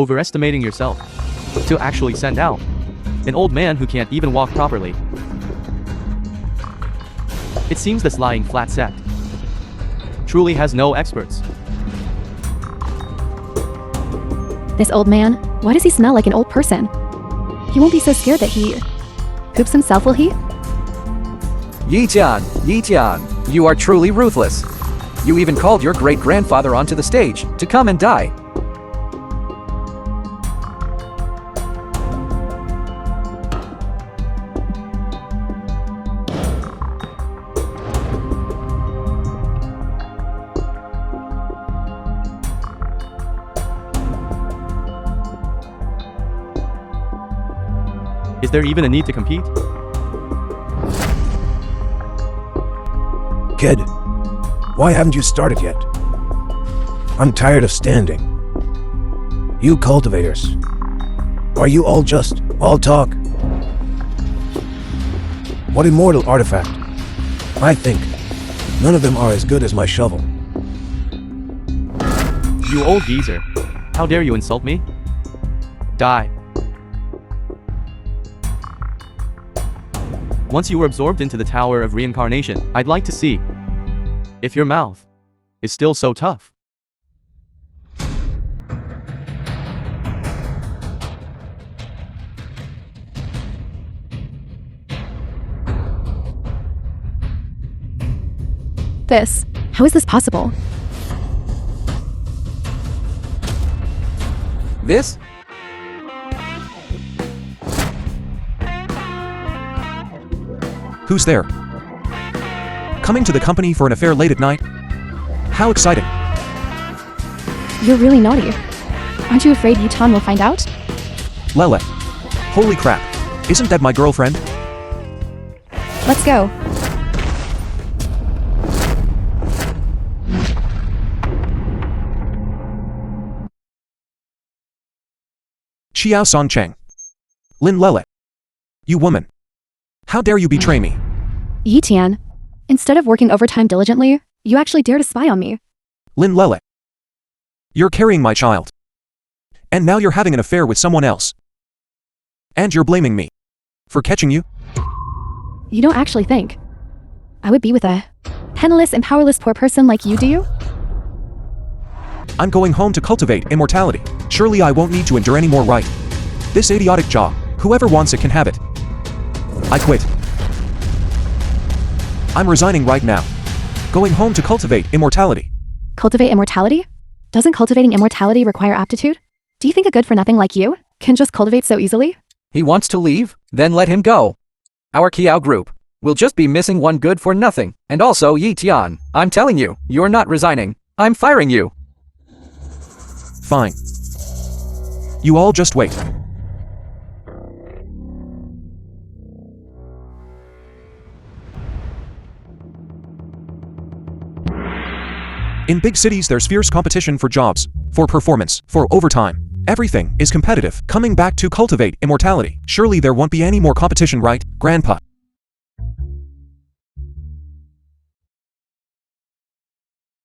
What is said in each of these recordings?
overestimating yourself. To actually send out an old man who can't even walk properly. It seems this lying flat sect truly has no experts. This old man, why does he smell like an old person? He won't be so scared that he poops himself, will he? Yi-tian, you are truly ruthless. You even called your great-grandfather onto the stage to come and die. Is there even a need to compete? Kid, why haven't you started yet? I'm tired of standing. You cultivators, are you all talk? What immortal artifact? I think none of them are as good as my shovel. You old geezer. How dare you insult me? Die. Once you were absorbed into the Tower of Reincarnation, I'd like to see if your mouth is still so tough. How is this possible? This? Who's there? Coming to the company for an affair late at night? How exciting. You're really naughty. Aren't you afraid Yutan will find out? Lele. Holy crap. Isn't that my girlfriend? Let's go. Xiao Song Cheng. Lin Lele. You woman. How dare you betray me? Yi Tian, instead of working overtime diligently, you actually dare to spy on me. Lin Lele. You're carrying my child. And now you're having an affair with someone else. And you're blaming me for catching you? You don't actually think I would be with a penniless and powerless poor person like you, do you? I'm going home to cultivate immortality. Surely I won't need to endure any more, right? This idiotic job, whoever wants it can have it. I quit. I'm resigning right now. Going home to cultivate immortality. Cultivate immortality? Doesn't cultivating immortality require aptitude? Do you think a good-for-nothing like you can just cultivate so easily? He wants to leave? Then let him go. Our Kiao group will just be missing one good-for-nothing. And also Yi-tian, I'm telling you, you're not resigning. I'm firing you. Fine. You all just wait. In big cities there's fierce competition for jobs, for performance, for overtime. Everything is competitive. Coming back to cultivate immortality. Surely there won't be any more competition, right, Grandpa?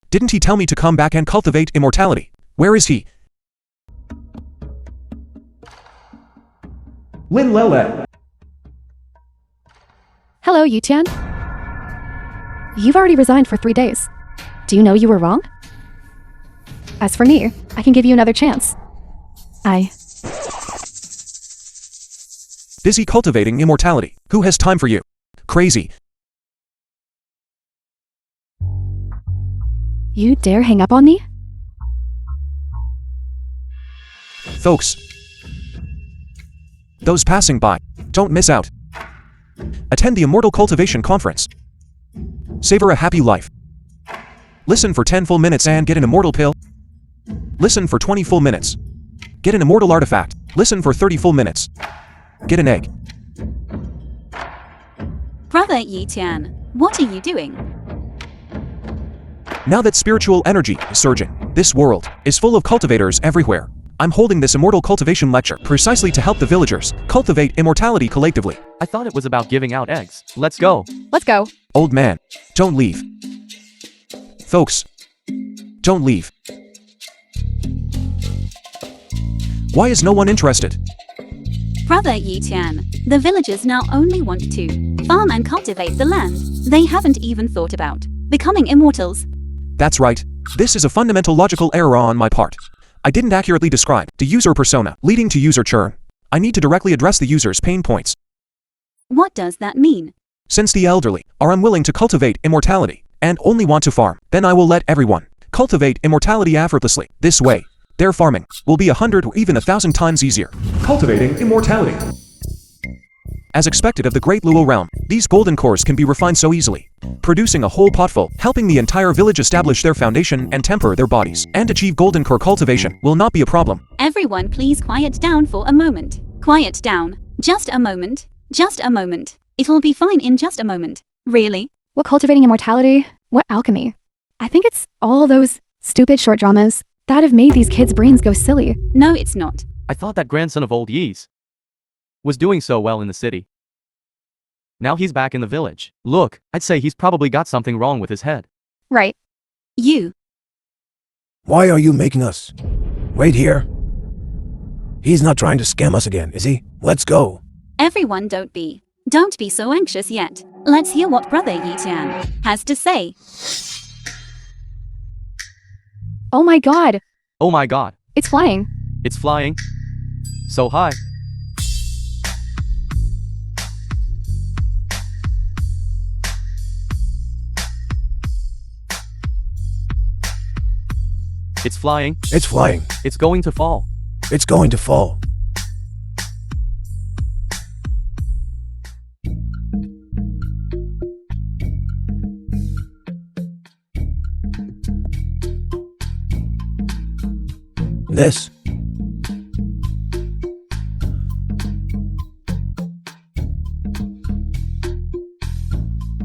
Didn't he tell me to come back and cultivate immortality? Where is he? Lin Lele. Hello, Yi Tian. You've already resigned for 3 days. Do you know you were wrong? As for me, I can give you another chance. Busy cultivating immortality. Who has time for you? Crazy. You dare hang up on me? Folks. Those passing by, don't miss out. Attend the Immortal Cultivation Conference. Savor a happy life. Listen for 10 full minutes and get an immortal pill. Listen for 20 full minutes. Get an immortal artifact. Listen for 30 full minutes. Get an egg. Brother Yi Tian, what are you doing? Now that spiritual energy is surging, this world is full of cultivators everywhere. I'm holding this immortal cultivation lecture precisely to help the villagers cultivate immortality collectively. I thought it was about giving out eggs. Let's go. Let's go. Old man, don't leave. Folks, don't leave. Why is no one interested? Brother Yitian, the villagers now only want to farm and cultivate the land. They haven't even thought about becoming immortals. That's right. This is a fundamental logical error on my part. I didn't accurately describe the user persona, leading to user churn. I need to directly address the user's pain points. What does that mean? Since the elderly are unwilling to cultivate immortality and only want to farm, then I will let everyone cultivate immortality effortlessly. This way, their farming will be 100 or even 1,000 times easier. Cultivating immortality. As expected of the Great Luo realm, these golden cores can be refined so easily, producing a whole potful, helping the entire village establish their foundation and temper their bodies, and achieve golden core cultivation will not be a problem. Everyone please quiet down for a moment. Quiet down. Just a moment. Just a moment. It'll be fine in just a moment. Really? What cultivating immortality? What alchemy? I think it's all those stupid short dramas that have made these kids' brains go silly. No, it's not. I thought that grandson of old Yi's was doing so well in the city. Now he's back in the village. Look, I'd say he's probably got something wrong with his head. Right. You. Why are you making us wait here? He's not trying to scam us again, is he? Let's go. Everyone don't be so anxious yet. Let's hear what Brother Yitian has to say. Oh my god. Oh my god. It's flying. It's flying. So high. It's flying. It's flying. It's going to fall. It's going to fall. This.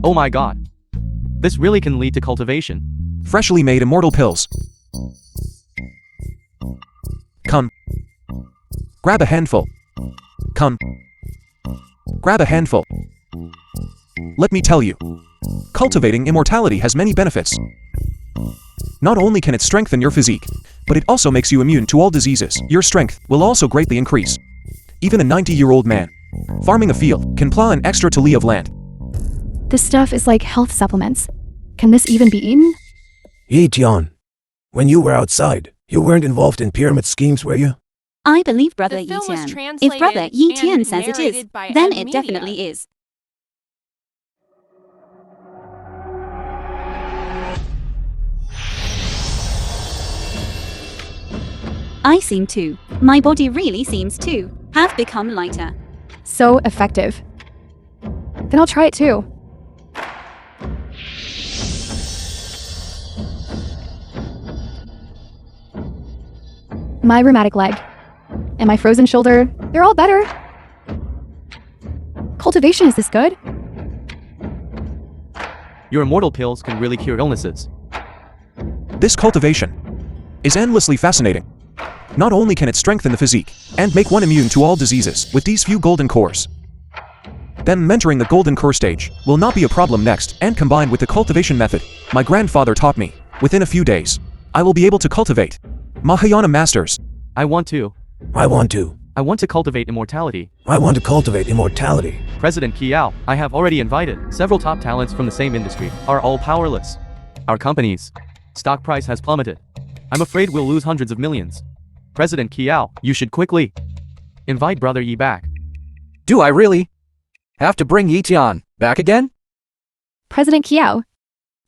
Oh my god. This really can lead to cultivation. Freshly made immortal pills. Come. Grab a handful. Come. Grab a handful. Let me tell you. Cultivating immortality has many benefits. Not only can it strengthen your physique, but it also makes you immune to all diseases. Your strength will also greatly increase. Even a 90-year-old man farming a field can plow an extra li of land. This stuff is like health supplements. Can this even be eaten? Yitian, when you were outside, you weren't involved in pyramid schemes, were you? I believe Brother The film was Yitian. If Brother translated Yitian and says it is, narrated by then Ed it Media. definitely is. I seem to. My body really seems to have become lighter. So effective. Then I'll try it too. My rheumatic leg and my frozen shoulder, they're all better. Cultivation is this good? Your immortal pills can really cure illnesses. This cultivation is endlessly fascinating. Not only can it strengthen the physique and make one immune to all diseases with these few golden cores, then mentoring the golden core stage will not be a problem next, and combined with the cultivation method my grandfather taught me, within a few days, I will be able to cultivate Mahayana masters. I want to cultivate immortality. I want to cultivate immortality. President Kiao, I have already invited several top talents from the same industry, are all powerless. Our company's stock price has plummeted. I'm afraid we'll lose hundreds of millions. President Kiao, you should quickly invite Brother Yi back. Do I really have to bring Yitian back again? President Kiao.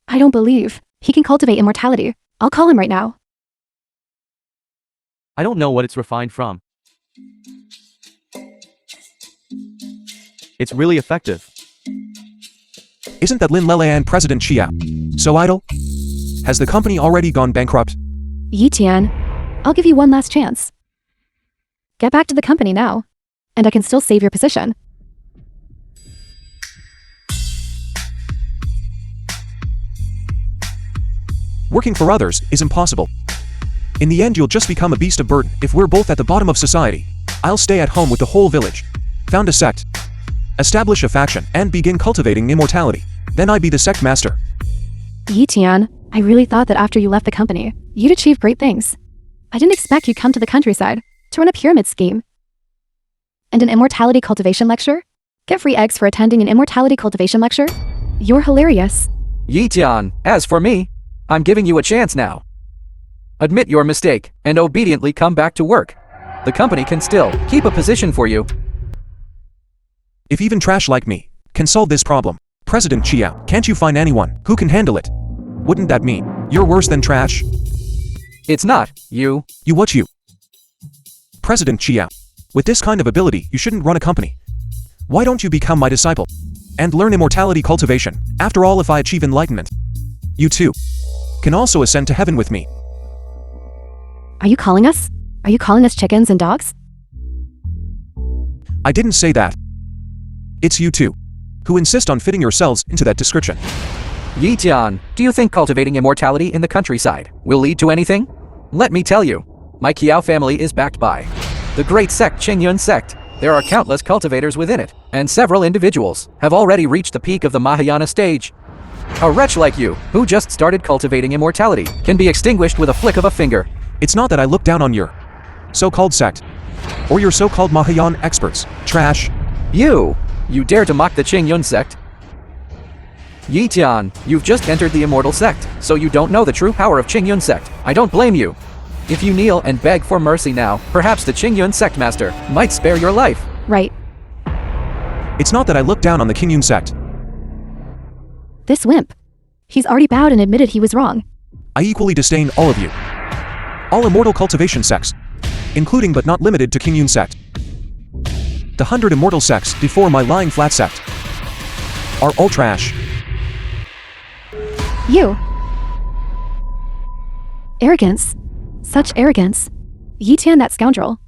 I don't believe he can cultivate immortality. I'll call him right now. I don't know what it's refined from. It's really effective. Isn't that Lin Lele and President Chia so idle? Has the company already gone bankrupt? Yitian, I'll give you one last chance. Get back to the company now, and I can still save your position. Working for others is impossible. In the end, you'll just become a beast of burden. If we're both at the bottom of society, I'll stay at home with the whole village, found a sect, establish a faction, and begin cultivating immortality. Then I'd be the sect master. Yitian, I really thought that after you left the company, you'd achieve great things. I didn't expect you'd come to the countryside to run a pyramid scheme. And an immortality cultivation lecture? Get free eggs for attending an immortality cultivation lecture? You're hilarious. Yi Tian, as for me, I'm giving you a chance now. Admit your mistake and obediently come back to work. The company can still keep a position for you. If even trash like me can solve this problem, President Chiao, can't you find anyone who can handle it? Wouldn't that mean you're worse than trash? It's not, you. You. President Chiao, with this kind of ability, you shouldn't run a company. Why don't you become my disciple and learn immortality cultivation? After all, if I achieve enlightenment, you too can also ascend to heaven with me. Are you calling us? Are you calling us chickens and dogs? I didn't say that. It's you two who insist on fitting yourselves into that description. Yi Tian, do you think cultivating immortality in the countryside will lead to anything? Let me tell you, my Kiao family is backed by the great sect Qingyun sect. There are countless cultivators within it, and several individuals have already reached the peak of the Mahayana stage. A wretch like you, who just started cultivating immortality, can be extinguished with a flick of a finger. It's not that I look down on your so-called sect, or your so-called Mahayana experts. Trash. You dare to mock the Qingyun sect? Yi Tian, you've just entered the immortal sect, so you don't know the true power of Qingyun sect. I don't blame you. If you kneel and beg for mercy now, perhaps the Qingyun sect master might spare your life. Right. It's not that I look down on the Qingyun sect. This wimp. He's already bowed and admitted he was wrong. I equally disdain all of you. All immortal cultivation sects, including but not limited to Qingyun sect. The 100 immortal sects before my lying flat sect are all trash. You. Arrogance. Such arrogance. Yi Tian, that scoundrel.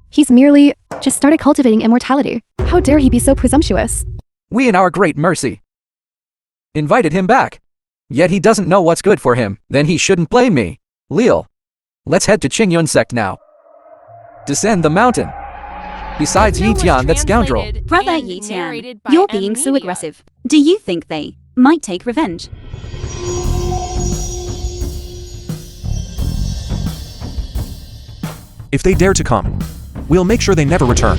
He's merely just started cultivating immortality. How dare he be so presumptuous? We in our great mercy invited him back. Yet he doesn't know what's good for him. Then he shouldn't blame me. Leal, let's head to Qingyun sect now. Descend the mountain. Besides Yi Tian, that scoundrel. Brother Yi Tian, you're being so aggressive. Do you think they might take revenge? If they dare to come, we'll make sure they never return.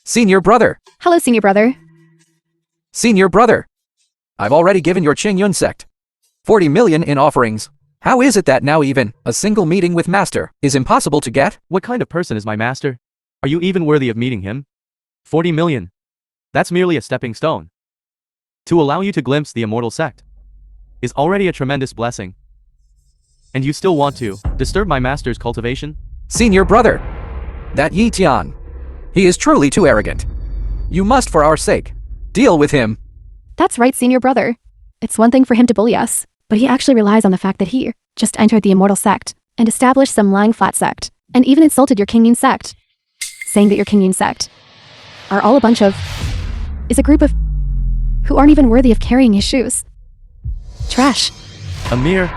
Senior brother. Hello, senior brother. Senior brother. I've already given your Qingyun sect 40 million in offerings. How is it that now even a single meeting with master is impossible to get? What kind of person is my master? Are you even worthy of meeting him? 40 million. That's merely a stepping stone. To allow you to glimpse the immortal sect is already a tremendous blessing. And you still want to disturb my master's cultivation? Senior brother. That Yi Tian. He is truly too arrogant. You must, for our sake, deal with him. That's right, senior brother. It's one thing for him to bully us, but he actually relies on the fact that he just entered the immortal sect and established some lying flat sect, and even insulted your Qingyun sect, saying that your Qingyun sect are all is a group of who aren't even worthy of carrying his shoes. Trash. A mere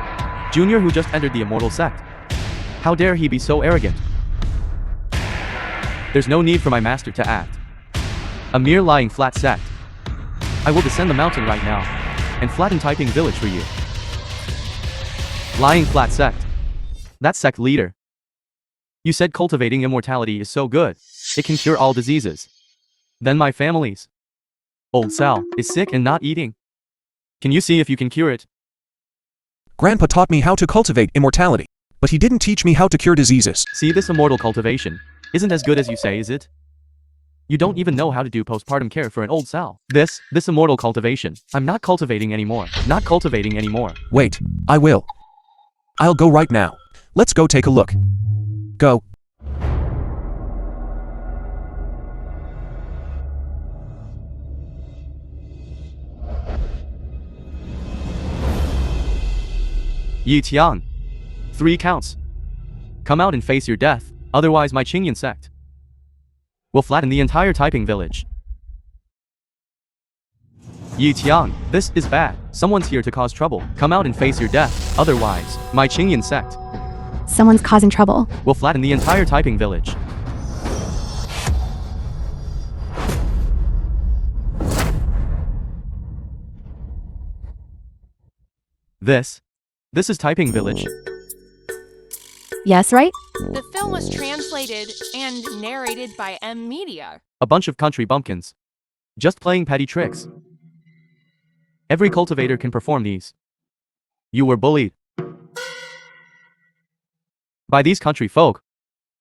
junior who just entered the immortal sect. How dare he be so arrogant? There's no need for my master to act. A mere lying flat sect. I will descend the mountain right now and flatten Taiping village for you. Lying flat sect. That sect leader. You said cultivating immortality is so good. It can cure all diseases. Then my family's old Sal is sick and not eating. Can you see if you can cure it? Grandpa taught me how to cultivate immortality, but he didn't teach me how to cure diseases. See, this immortal cultivation isn't as good as you say, is it? You don't even know how to do postpartum care for an old Sal. This immortal cultivation, I'm not cultivating anymore. Not cultivating anymore. Wait, I will. I'll go right now. Let's go take a look. Go. Yi Tian. 3 counts. Come out and face your death, otherwise my Qingyun sect will flatten the entire Taiping village. Yi Tian, this is bad. Someone's here to cause trouble. Come out and face your death, otherwise my Qingyun sect Someone's causing trouble. will flatten the entire Taiping village. This is Taiping village. Yes, right? The film was translated and narrated by M Media. A bunch of country bumpkins. Just playing petty tricks. Every cultivator can perform these. You were bullied by these country folk.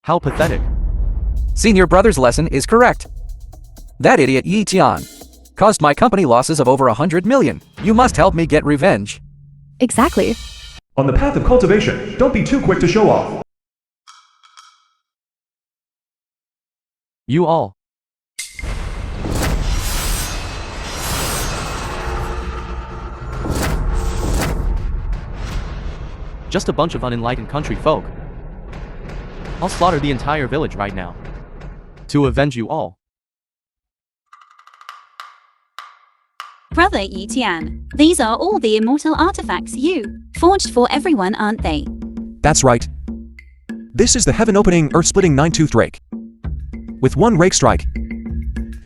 How pathetic. Senior brother's lesson is correct. That idiot Yi Tian caused my company losses of over 100 million. You must help me get revenge. Exactly. On the path of cultivation, don't be too quick to show off. You all. Just a bunch of unenlightened country folk. I'll slaughter the entire village right now. To avenge you all. Brother Yi Tian, these are all the immortal artifacts you forged for everyone, aren't they? That's right. This is the heaven-opening, earth-splitting nine-toothed rake. With one rake strike,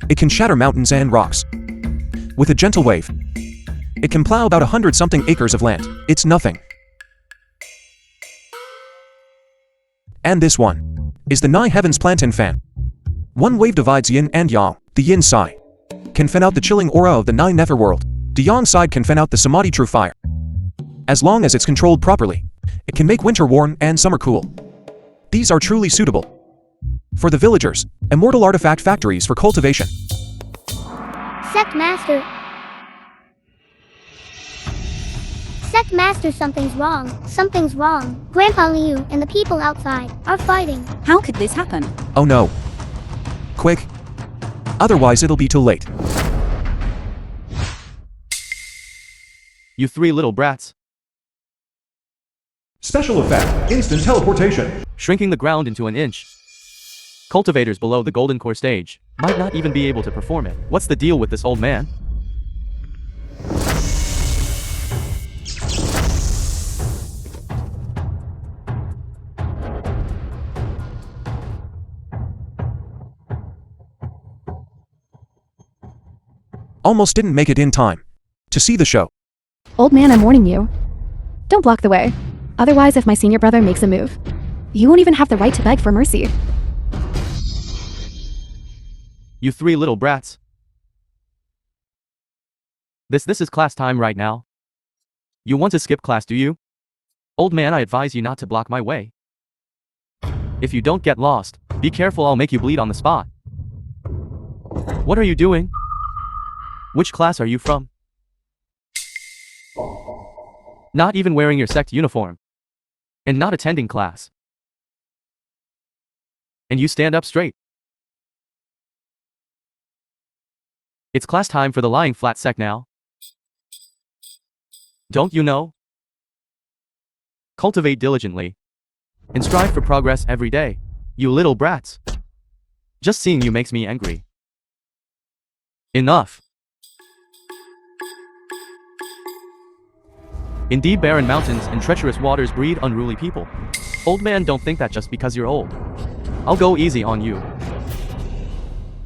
it can shatter mountains and rocks. With a gentle wave, it can plow about 100-something acres of land. It's nothing. And this one is the Nine Heavens Plantain Fan. One wave divides yin and yang. The yin side can fan out the chilling aura of the Nine Netherworld. The yang side can fan out the Samadhi true fire. As long as it's controlled properly, it can make winter warm and summer cool. These are truly suitable for the villagers, immortal artifact factories for cultivation. Sect Master. Sect Master, something's wrong. Something's wrong. Grandpa Liu and the people outside are fighting. How could this happen? Oh no. Quick. Otherwise it'll be too late. You three little brats. Special effect, instant teleportation. Shrinking the ground into an inch. Cultivators below the golden core stage might not even be able to perform it. What's the deal with this old man? Almost didn't make it in time to see the show. Old man, I'm warning you. Don't block the way. Otherwise, if my senior brother makes a move, you won't even have the right to beg for mercy. You three little brats. This is class time right now. You want to skip class, do you? Old man, I advise you not to block my way. If you don't get lost, be careful, I'll make you bleed on the spot. What are you doing? Which class are you from? Not even wearing your sect uniform. And not attending class. And you stand up straight. It's class time for the lying flat sect now. Don't you know? Cultivate diligently. And strive for progress every day. You little brats. Just seeing you makes me angry. Enough. Indeed, barren mountains and treacherous waters breed unruly people. Old man, don't think that just because you're old. I'll go easy on you.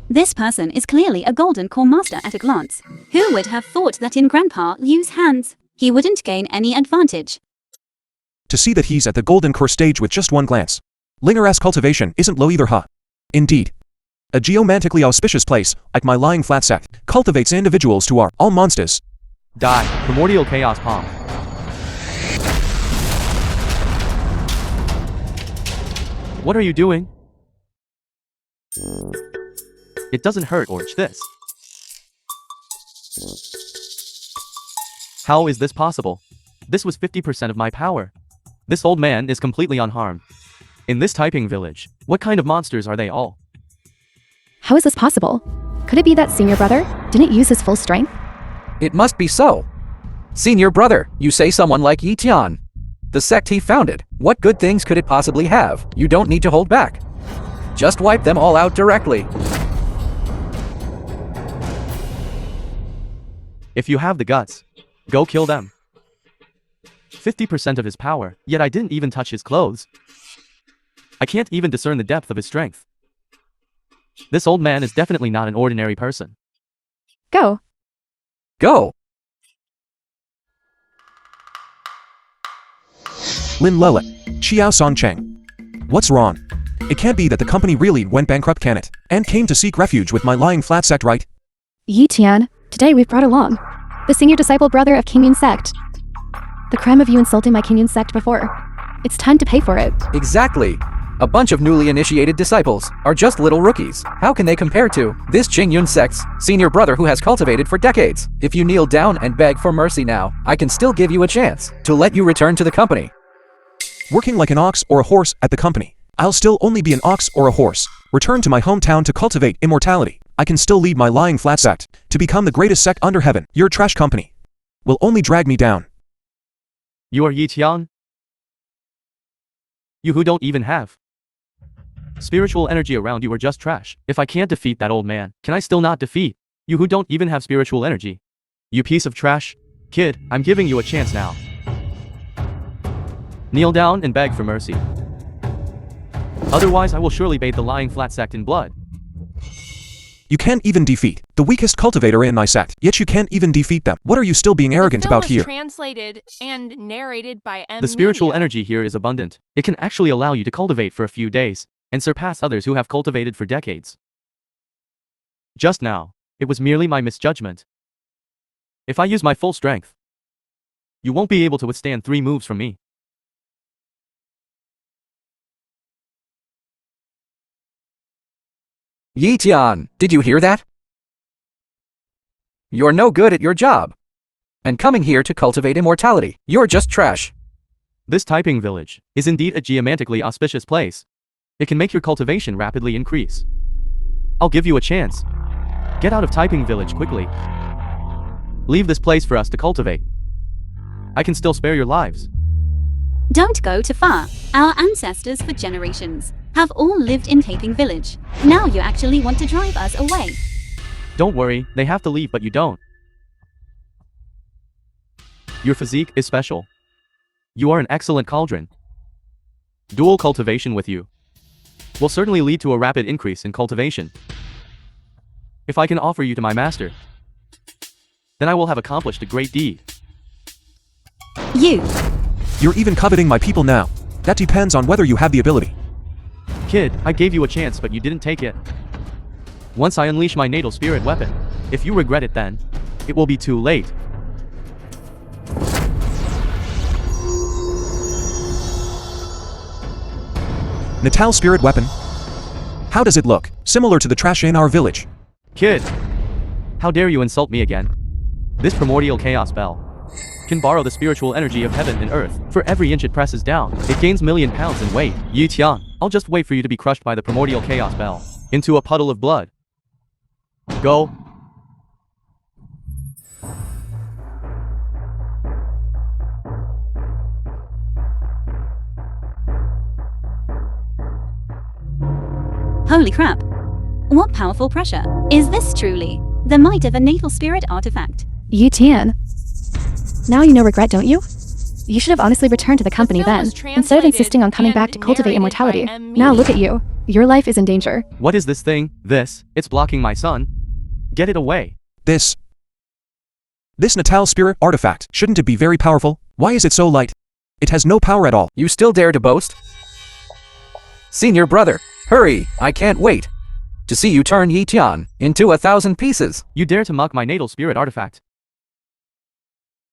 This person is clearly a golden core master at a glance. Who would have thought that in Grandpa Liu's hands, he wouldn't gain any advantage? To see that he's at the golden core stage with just one glance. Linger-ass cultivation isn't low either, huh? Indeed. A geomantically auspicious place, like my lying flat sect, cultivates individuals who are all monsters. Die, primordial chaos palm. What are you doing? It doesn't hurt, Orch, this. How is this possible? This was 50% of my power. This old man is completely unharmed. In this typing village, what kind of monsters are they all? How is this possible? Could it be that senior brother didn't use his full strength? It must be so. Senior brother, you say someone like Yi Tian. The sect he founded, what good things could it possibly have? You don't need to hold back. Just wipe them all out directly. If you have the guts, go kill them. 50% of his power, yet I didn't even touch his clothes. I can't even discern the depth of his strength. This old man is definitely not an ordinary person. Go. Go. Lin Lele, Xiao Song Cheng. What's wrong? It can't be that the company really went bankrupt, can it? And came to seek refuge with my lying flat sect, right? Yi Tian, today we've brought along the senior disciple brother of King Yun sect. The crime of you insulting my King Yun sect before. It's time to pay for it. Exactly. A bunch of newly initiated disciples are just little rookies. How can they compare to this Qingyun sect's senior brother who has cultivated for decades? If you kneel down and beg for mercy now, I can still give you a chance to let you return to the company. Working like an ox or a horse at the company. I'll still only be an ox or a horse. Return to my hometown to cultivate immortality. I can still lead my lying flat sect to become the greatest sect under heaven. Your trash company will only drag me down. You are Yi Tian? You who don't even have spiritual energy around you are just trash. If I can't defeat that old man, can I still not defeat you who don't even have spiritual energy? You piece of trash. Kid, I'm giving you a chance now. Kneel down and beg for mercy. Otherwise I will surely bathe the lying flat sect in blood. You can't even defeat the weakest cultivator in my sect, yet you can't even defeat them. What are you still being arrogant about here? Translated and narrated by The spiritual energy here is abundant. It can actually allow you to cultivate for a few days and surpass others who have cultivated for decades. Just now, it was merely my misjudgment. If I use my full strength, you won't be able to withstand 3 moves from me. Yi Tian, did you hear that? You're no good at your job. And coming here to cultivate immortality, you're just trash. This typing village is indeed a geomantically auspicious place. It can make your cultivation rapidly increase. I'll give you a chance. Get out of typing village quickly. Leave this place for us to cultivate. I can still spare your lives. Don't go too far. Our ancestors for generations have all lived in Taping Village. Now you actually want to drive us away. Don't worry, they have to leave but you don't. Your physique is special. You are an excellent cauldron. Dual cultivation with you will certainly lead to a rapid increase in cultivation. If I can offer you to my master, then I will have accomplished a great deed. You're even coveting my people now. That depends on whether you have the ability. Kid, I gave you a chance but you didn't take it. Once I unleash my natal spirit weapon, if you regret it then, it will be too late. Natal spirit weapon? How does it look? Similar to the trash in our village. Kid, how dare you insult me again? This primordial chaos bell can borrow the spiritual energy of heaven and earth. For every inch it presses down, it gains million pounds in weight. Yi Tian, I'll just wait for you to be crushed by the primordial chaos bell into a puddle of blood. Go. Holy crap. What powerful pressure. Is this truly the might of a natal spirit artifact? Yi Tian. Now you know regret, don't you? You should have honestly returned to the company then, instead of insisting on coming back to cultivate immortality. Now look at you. Your life is in danger. What is this thing? It's blocking my sun. Get it away. This Natal spirit artifact, shouldn't it be very powerful? Why is it so light? It has no power at all. You still dare to boast? Senior brother, hurry, I can't wait to see you turn Yi Tian into 1,000 pieces. You dare to mock my natal spirit artifact.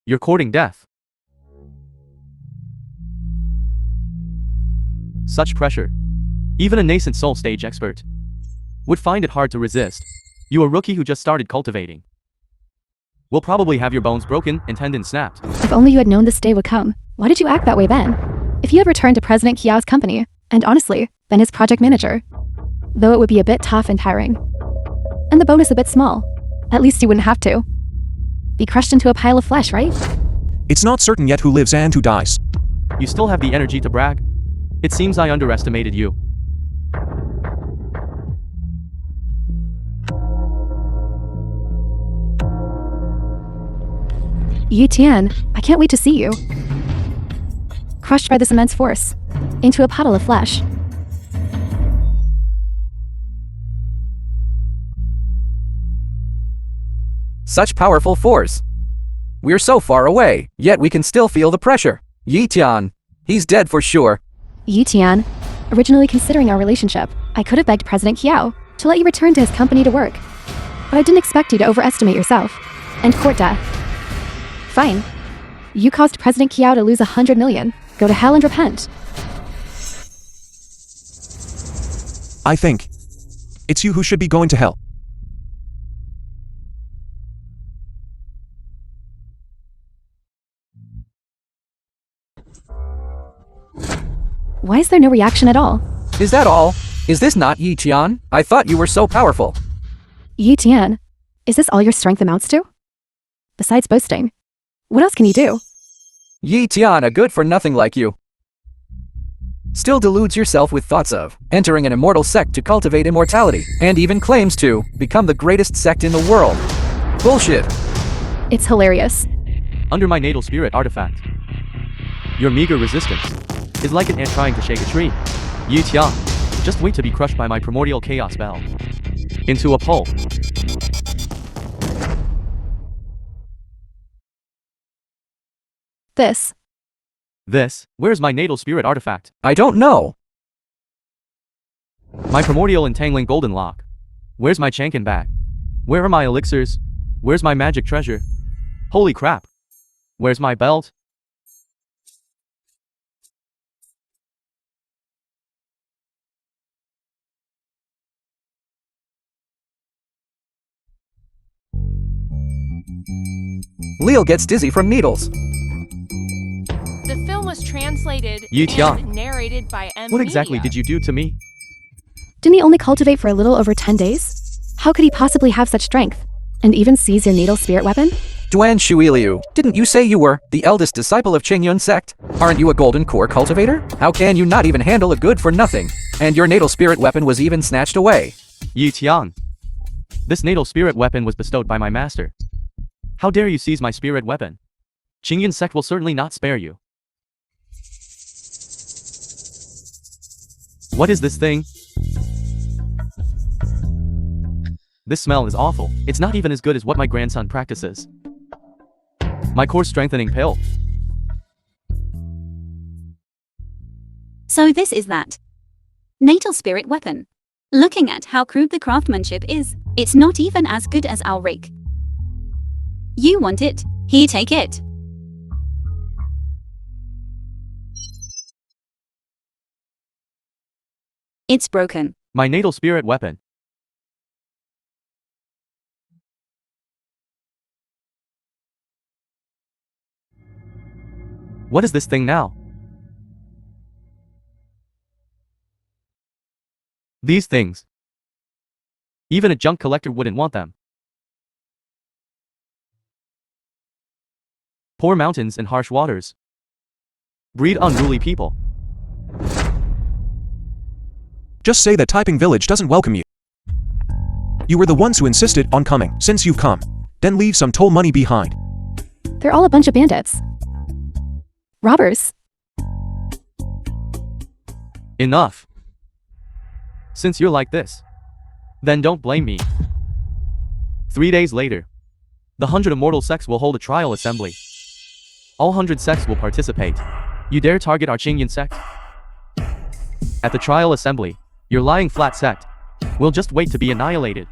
You're courting death. Such pressure. Even a nascent soul stage expert would find it hard to resist. You a rookie who just started cultivating will probably have your bones broken and tendons snapped. If only you had known this day would come. Why did you act that way then? If you had returned to President Kiao's company, and honestly, been his project manager, though it would be a bit tough and tiring, and the bonus a bit small, at least you wouldn't have to be crushed into a pile of flesh, right? It's not certain yet who lives and who dies. You still have the energy to brag? It seems I underestimated you. Yi Tian, I can't wait to see you. Crushed by this immense force, into a puddle of flesh. Such powerful force. We're so far away, yet we can still feel the pressure. Yi Tian, he's dead for sure. Yi Tian, Originally considering our relationship, I could have begged President Kiao to let you return to his company to work. But I didn't expect you to overestimate yourself and court death. Fine. You caused President Kiao to lose 100 million. Go to hell and repent. I think it's you who should be going to hell. Why is there no reaction at all? Is that all? Is this not Yi Tian? I thought you were so powerful. Yi Tian, is this all your strength amounts to? Besides boasting, what else can you do? Yi Tian, a good-for-nothing like you, still deludes yourself with thoughts of entering an immortal sect to cultivate immortality, and even claims to become the greatest sect in the world. Bullshit. It's hilarious. Under my natal spirit artifact, your meager resistance is like an ant trying to shake a tree. Yi Tian, just wait to be crushed by my primordial chaos bell into a pulp. This? Where's my natal spirit artifact? I don't know. My primordial entangling golden lock. Where's my Chankin bag? Where are my elixirs? Where's my magic treasure? Holy crap. Where's my belt? Leo gets dizzy from needles. The film was translated Yi Tian. and narrated by M. What exactly Media. did you do to me? Didn't he only cultivate for a little over 10 days? How could he possibly have such strength? And even seize your natal spirit weapon? Duan Shuiliu, didn't you say you were the eldest disciple of Qingyun sect? Aren't you a golden core cultivator? How can you not even handle a good-for-nothing? And your natal spirit weapon was even snatched away. Yi Tian. This natal spirit weapon was bestowed by my master. How dare you seize my spirit weapon? Qingyun sect will certainly not spare you. What is this thing? This smell is awful. It's not even as good as what my grandson practices. My core strengthening pill. So this is that natal spirit weapon. Looking at how crude the craftsmanship is, it's not even as good as our rig. You want it, here take it. It's broken. My natal spirit weapon. What is this thing now? These things. Even a junk collector wouldn't want them. Poor mountains and harsh waters breed unruly people. Just say that Typing Village doesn't welcome you. You were the ones who insisted on coming. Since you've come, then leave some toll money behind. They're all a bunch of bandits. Robbers. Enough. Since you're like this, then don't blame me. 3 days later, the 100 immortal sects will hold a trial assembly. All 100 sects will participate. You dare target our Qingyun sect? At the trial assembly, your lying flat sect will just wait to be annihilated.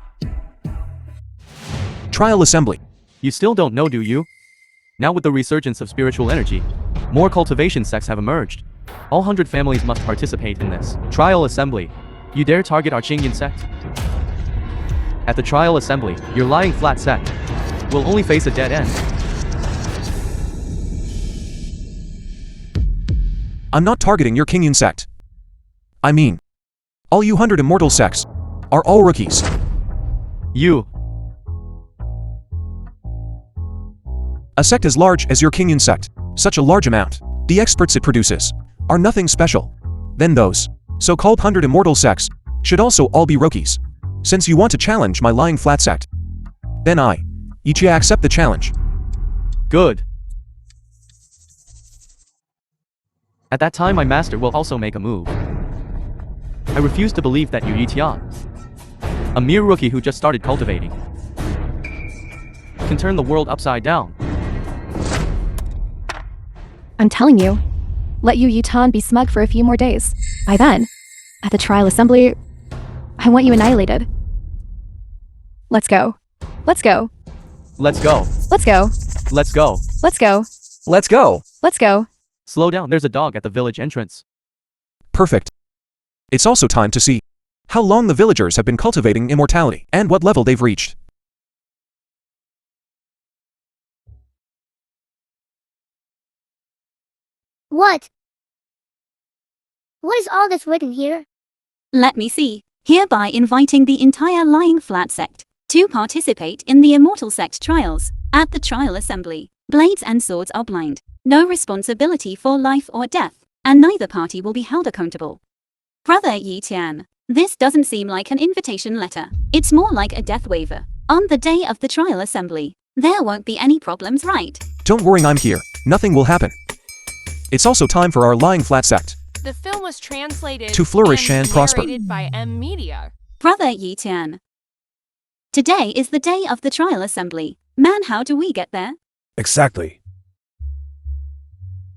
Trial assembly. You still don't know, do you? Now with the resurgence of spiritual energy, more cultivation sects have emerged. All 100 families must participate in this trial assembly. You dare target our Qingyun sect? At the trial assembly, your lying flat sect will only face a dead end. I'm not targeting your Qingyun sect. I mean, all you 100 immortal sects are all rookies. You. A sect as large as your Qingyun sect, such a large amount, the experts it produces, are nothing special. Then those so-called 100 immortal sects should also all be rookies. Since you want to challenge my lying flat sect, then I, Ichia, accept the challenge. Good. At that time my master will also make a move. I refuse to believe that you Yi Tian, a mere rookie who just started cultivating, can turn the world upside down. I'm telling you, let Yi Tian be smug for a few more days. By then, At the trial assembly, I want you annihilated. Let's go. Let's go. Let's go. Let's go. Let's go. Let's go. Let's go. Let's go. Slow down, there's a dog at the village entrance. Perfect. It's also time to see how long the villagers have been cultivating immortality and what level they've reached. What? What is all this written here? Let me see. Hereby inviting the entire Lying Flat sect to participate in the Immortal Sect trials. At the trial assembly, blades and swords are blind. No responsibility for life or death, and neither party will be held accountable. Brother Yi Tian, this doesn't seem like an invitation letter. It's more like a death waiver. On the day of the trial assembly, there won't be any problems, right? Don't worry, I'm here. Nothing will happen. It's also time for our Lying Flat sect The film was translated to flourish and prosper. narrated by M Media. Brother Yi Tian. Today is the day of the trial assembly. Man, how do we get there? Exactly.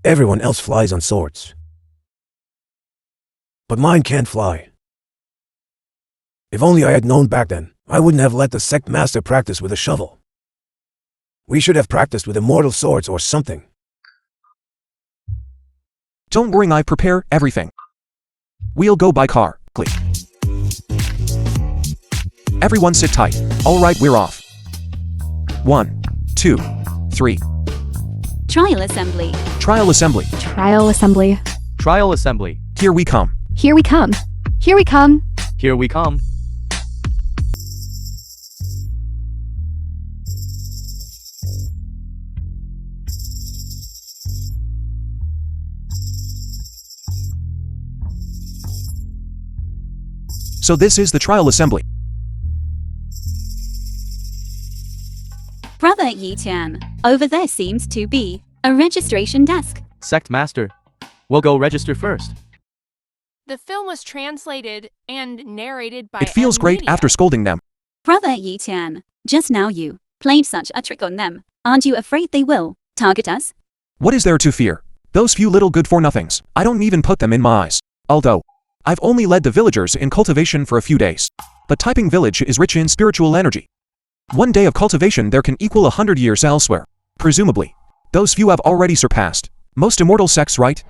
Everyone else flies on swords. But mine can't fly. If only I had known back then, I wouldn't have let the sect master practice with a shovel. We should have practiced with immortal swords or something. Don't worry, I prepare everything. We'll go by car. Click. Everyone sit tight. Alright, we're off. 1, 2, 3. Trial assembly. Trial assembly. Trial assembly. Trial assembly. Here we come. Here we come. Here we come. Here we come. So this is the trial assembly. Brother Yi Tian, over there seems to be a registration desk. Sect Master. We'll go register first. The film was translated and narrated by It feels M great Media. after scolding them. Brother Yi Tian, just now you played such a trick on them. Aren't you afraid they will target us? What is there to fear? Those few little good-for-nothings. I don't even put them in my eyes. Although, I've only led the villagers in cultivation for a few days. But typing village is rich in spiritual energy. One day of cultivation there can equal 100 years elsewhere. Presumably, those few have already surpassed most immortal sects, right?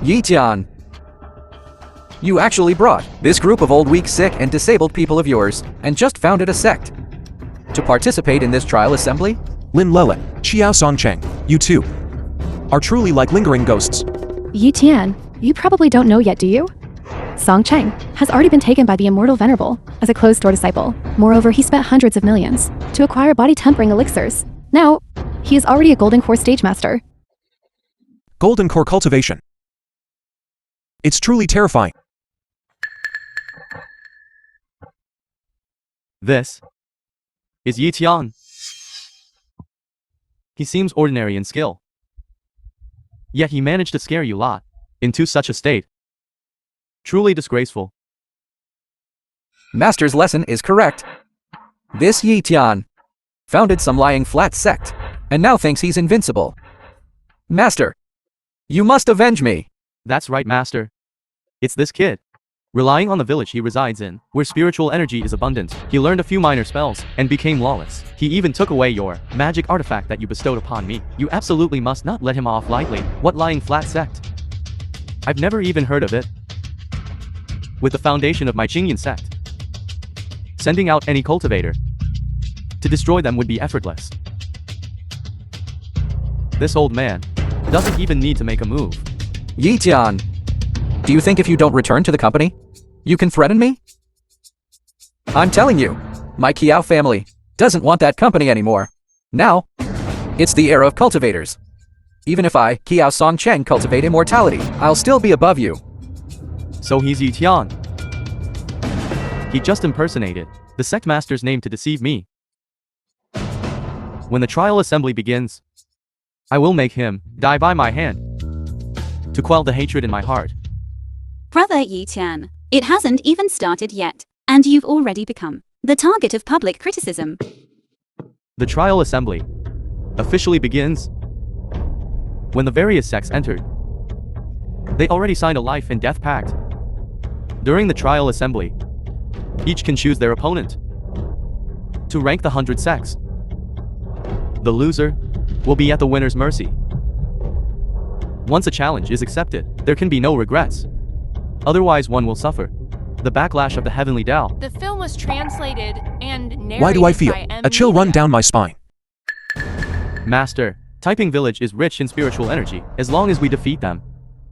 Yi Tian. You actually brought this group of old, weak, sick, and disabled people of yours, and just founded a sect to participate in this trial assembly? Lin Lele, Xiao Songcheng, you too are truly like lingering ghosts. Yi Tian, you probably don't know yet, do you? Song Cheng has already been taken by the Immortal Venerable as a closed-door disciple. Moreover, he spent hundreds of millions to acquire body-tempering elixirs. Now, he is already a Golden Core stage master. Golden Core cultivation. It's truly terrifying. This is Yi Tian. He seems ordinary in skill. Yet he managed to scare you lot into such a state. Truly disgraceful. Master's lesson is correct. This Yi Tian founded some lying flat sect, and now thinks he's invincible. Master, you must avenge me. That's right, Master. It's this kid. Relying on the village he resides in, where spiritual energy is abundant, he learned a few minor spells and became lawless. He even took away your magic artifact that you bestowed upon me. You absolutely must not let him off lightly. What lying flat sect? I've never even heard of it. With the foundation of my Qingyan sect, sending out any cultivator to destroy them would be effortless. This old man doesn't even need to make a move. Yi Tian, do you think if you don't return to the company, you can threaten me? I'm telling you, my Kiao family doesn't want that company anymore. Now, it's the era of cultivators. Even if I, Kiao Songcheng, cultivate immortality, I'll still be above you. So he's Yi Tian. He just impersonated the sect master's name to deceive me. When the trial assembly begins, I will make him die by my hand to quell the hatred in my heart. Brother Yi Tian, it hasn't even started yet, and you've already become the target of public criticism. The trial assembly officially begins When the various sects entered, they already signed a life and death pact. During the trial assembly, each can choose their opponent to rank the 100 sects. The loser will be at the winner's mercy. Once a challenge is accepted, there can be no regrets. Otherwise, one will suffer the backlash of the heavenly Tao. The film was translated and narrated Why do I feel by a chill run Media. down my spine? Master, Typing Village is rich in spiritual energy. As long as we defeat them,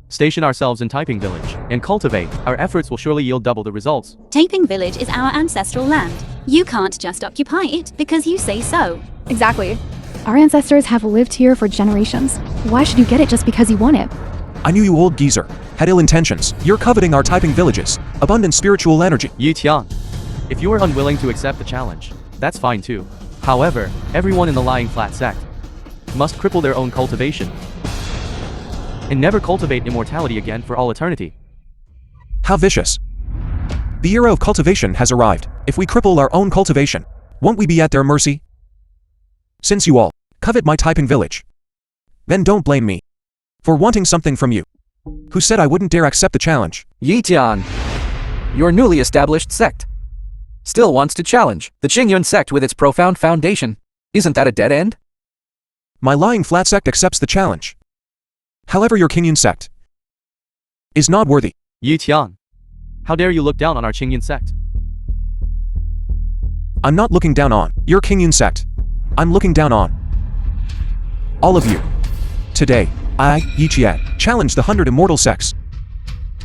station ourselves in Typing Village, and cultivate, our efforts will surely yield double the results. Taping Village is our ancestral land. You can't just occupy it because you say so. Exactly. Our ancestors have lived here for generations. Why should you get it just because you want it? I knew you old geezer had ill intentions. You're coveting our typing villages. Abundant spiritual energy. Yi Tian, if you are unwilling to accept the challenge, that's fine too. However, everyone in the Lying Flat sect must cripple their own cultivation and never cultivate immortality again for all eternity. How vicious. The era of cultivation has arrived. If we cripple our own cultivation, won't we be at their mercy? Since you all covet my typing village, then don't blame me for wanting something from you. Who said I wouldn't dare accept the challenge? Yi Tian, your newly established sect, still wants to challenge the Qingyun sect with its profound foundation. Isn't that a dead end? My Lying Flat sect accepts the challenge. However, your Qingyun sect is not worthy. Yi Tian, how dare you look down on our Qingyun sect? I'm not looking down on your Qingyun sect. I'm looking down on all of you. Today, I, Yi Tian, challenge the 100 immortal sects.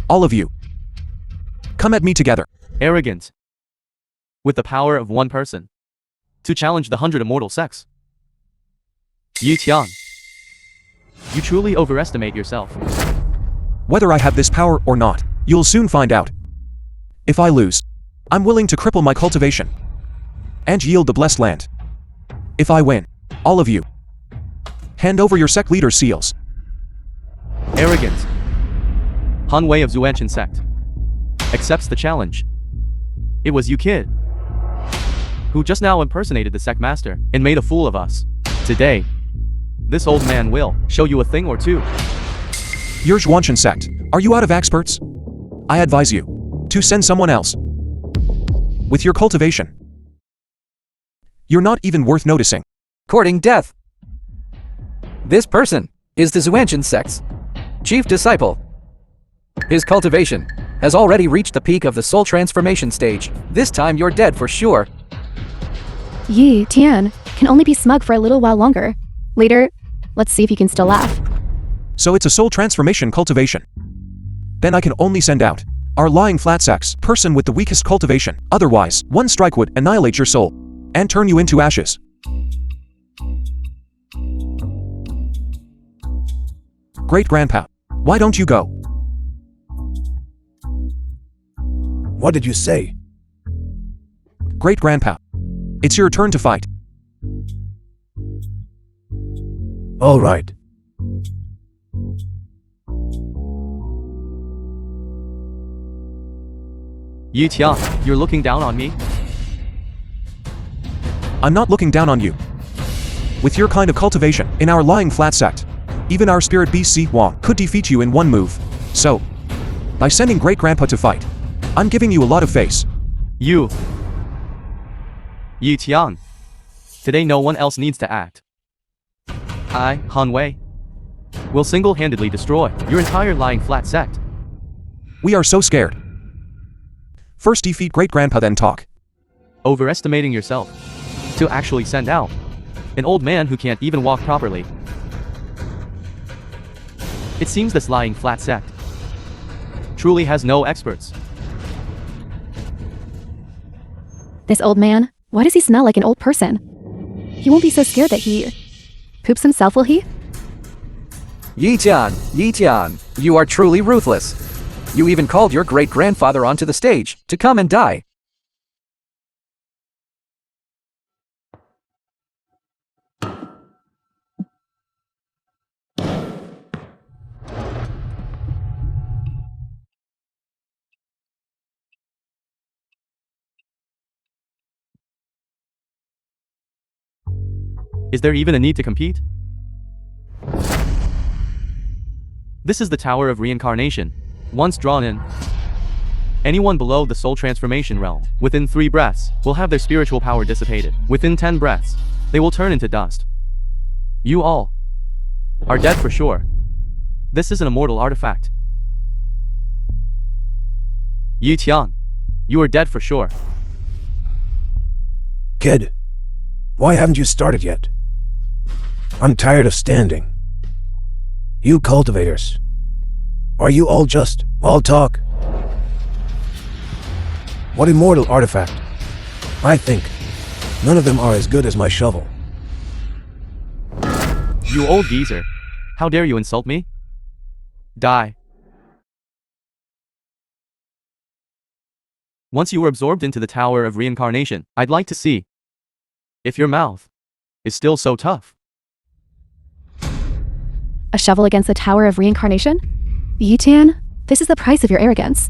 All of you. Come at me together. Arrogant. With the power of one person to challenge the 100 immortal sects. Yi Tian, you truly overestimate yourself. Whether I have this power or not, you'll soon find out. If I lose, I'm willing to cripple my cultivation and yield the blessed land. If I win, all of you, hand over your sect leader's seals. Arrogant. Han Wei of Zuanshan sect accepts the challenge. It was you, kid, who just now impersonated the sect master and made a fool of us. Today, this old man will show you a thing or two. Your Zhuanshan sect, are you out of experts? I advise you to send someone else. With your cultivation, you're not even worth noticing. Courting death. This person is the Zuanshan sect's chief disciple. His cultivation has already reached the peak of the soul transformation stage. This time you're dead for sure. Yi Tian can only be smug for a little while longer. Later, let's see if he can still laugh. So it's a soul transformation cultivation. Then I can only send out our Lying Flat sect's person with the weakest cultivation. Otherwise, one strike would annihilate your soul and turn you into ashes. Great-grandpa, why don't you go? What did you say? Great-grandpa, it's your turn to fight. All right. Yi Tian, you're looking down on me? I'm not looking down on you. With your kind of cultivation, in our Lying Flat sect, even our spirit beast Si Wang could defeat you in one move. So, by sending Great-grandpa to fight, I'm giving you a lot of face. You. Yi Tian. Today no one else needs to act. I, Han Wei, will single-handedly destroy your entire Lying Flat sect. We are so scared. First defeat Great-grandpa, then talk. Overestimating yourself to actually send out an old man who can't even walk properly. It seems this Lying Flat sect truly has no experts. This old man, why does he smell like an old person? He won't be so scared that he poops himself, will he? Yi Tian, you are truly ruthless. You even called your great-grandfather onto the stage to come and die. Is there even a need to compete? This is the Tower of Reincarnation. Once drawn in, anyone below the soul transformation realm, within 3 breaths, will have their spiritual power dissipated. Within 10 breaths, they will turn into dust. You all are dead for sure. This is an immortal artifact. Yi Tian, you are dead for sure. Kid, why haven't you started yet? I'm tired of standing. You cultivators, are you all just all talk? What immortal artifact? I think none of them are as good as my shovel. You old geezer. How dare you insult me? Die. Once you were absorbed into the Tower of Reincarnation, I'd like to see if your mouth is still so tough. A shovel against the Tower of Reincarnation? Yi Tian, this is the price of your arrogance.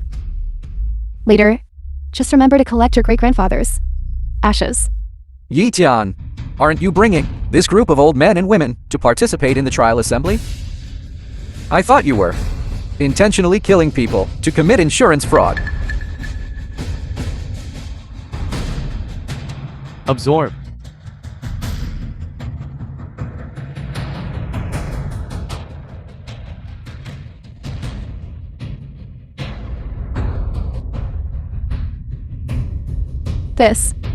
Later, just remember to collect your great-grandfather's ashes. Yi Tian, aren't you bringing this group of old men and women to participate in the trial assembly? I thought you were intentionally killing people to commit insurance fraud. Absorb.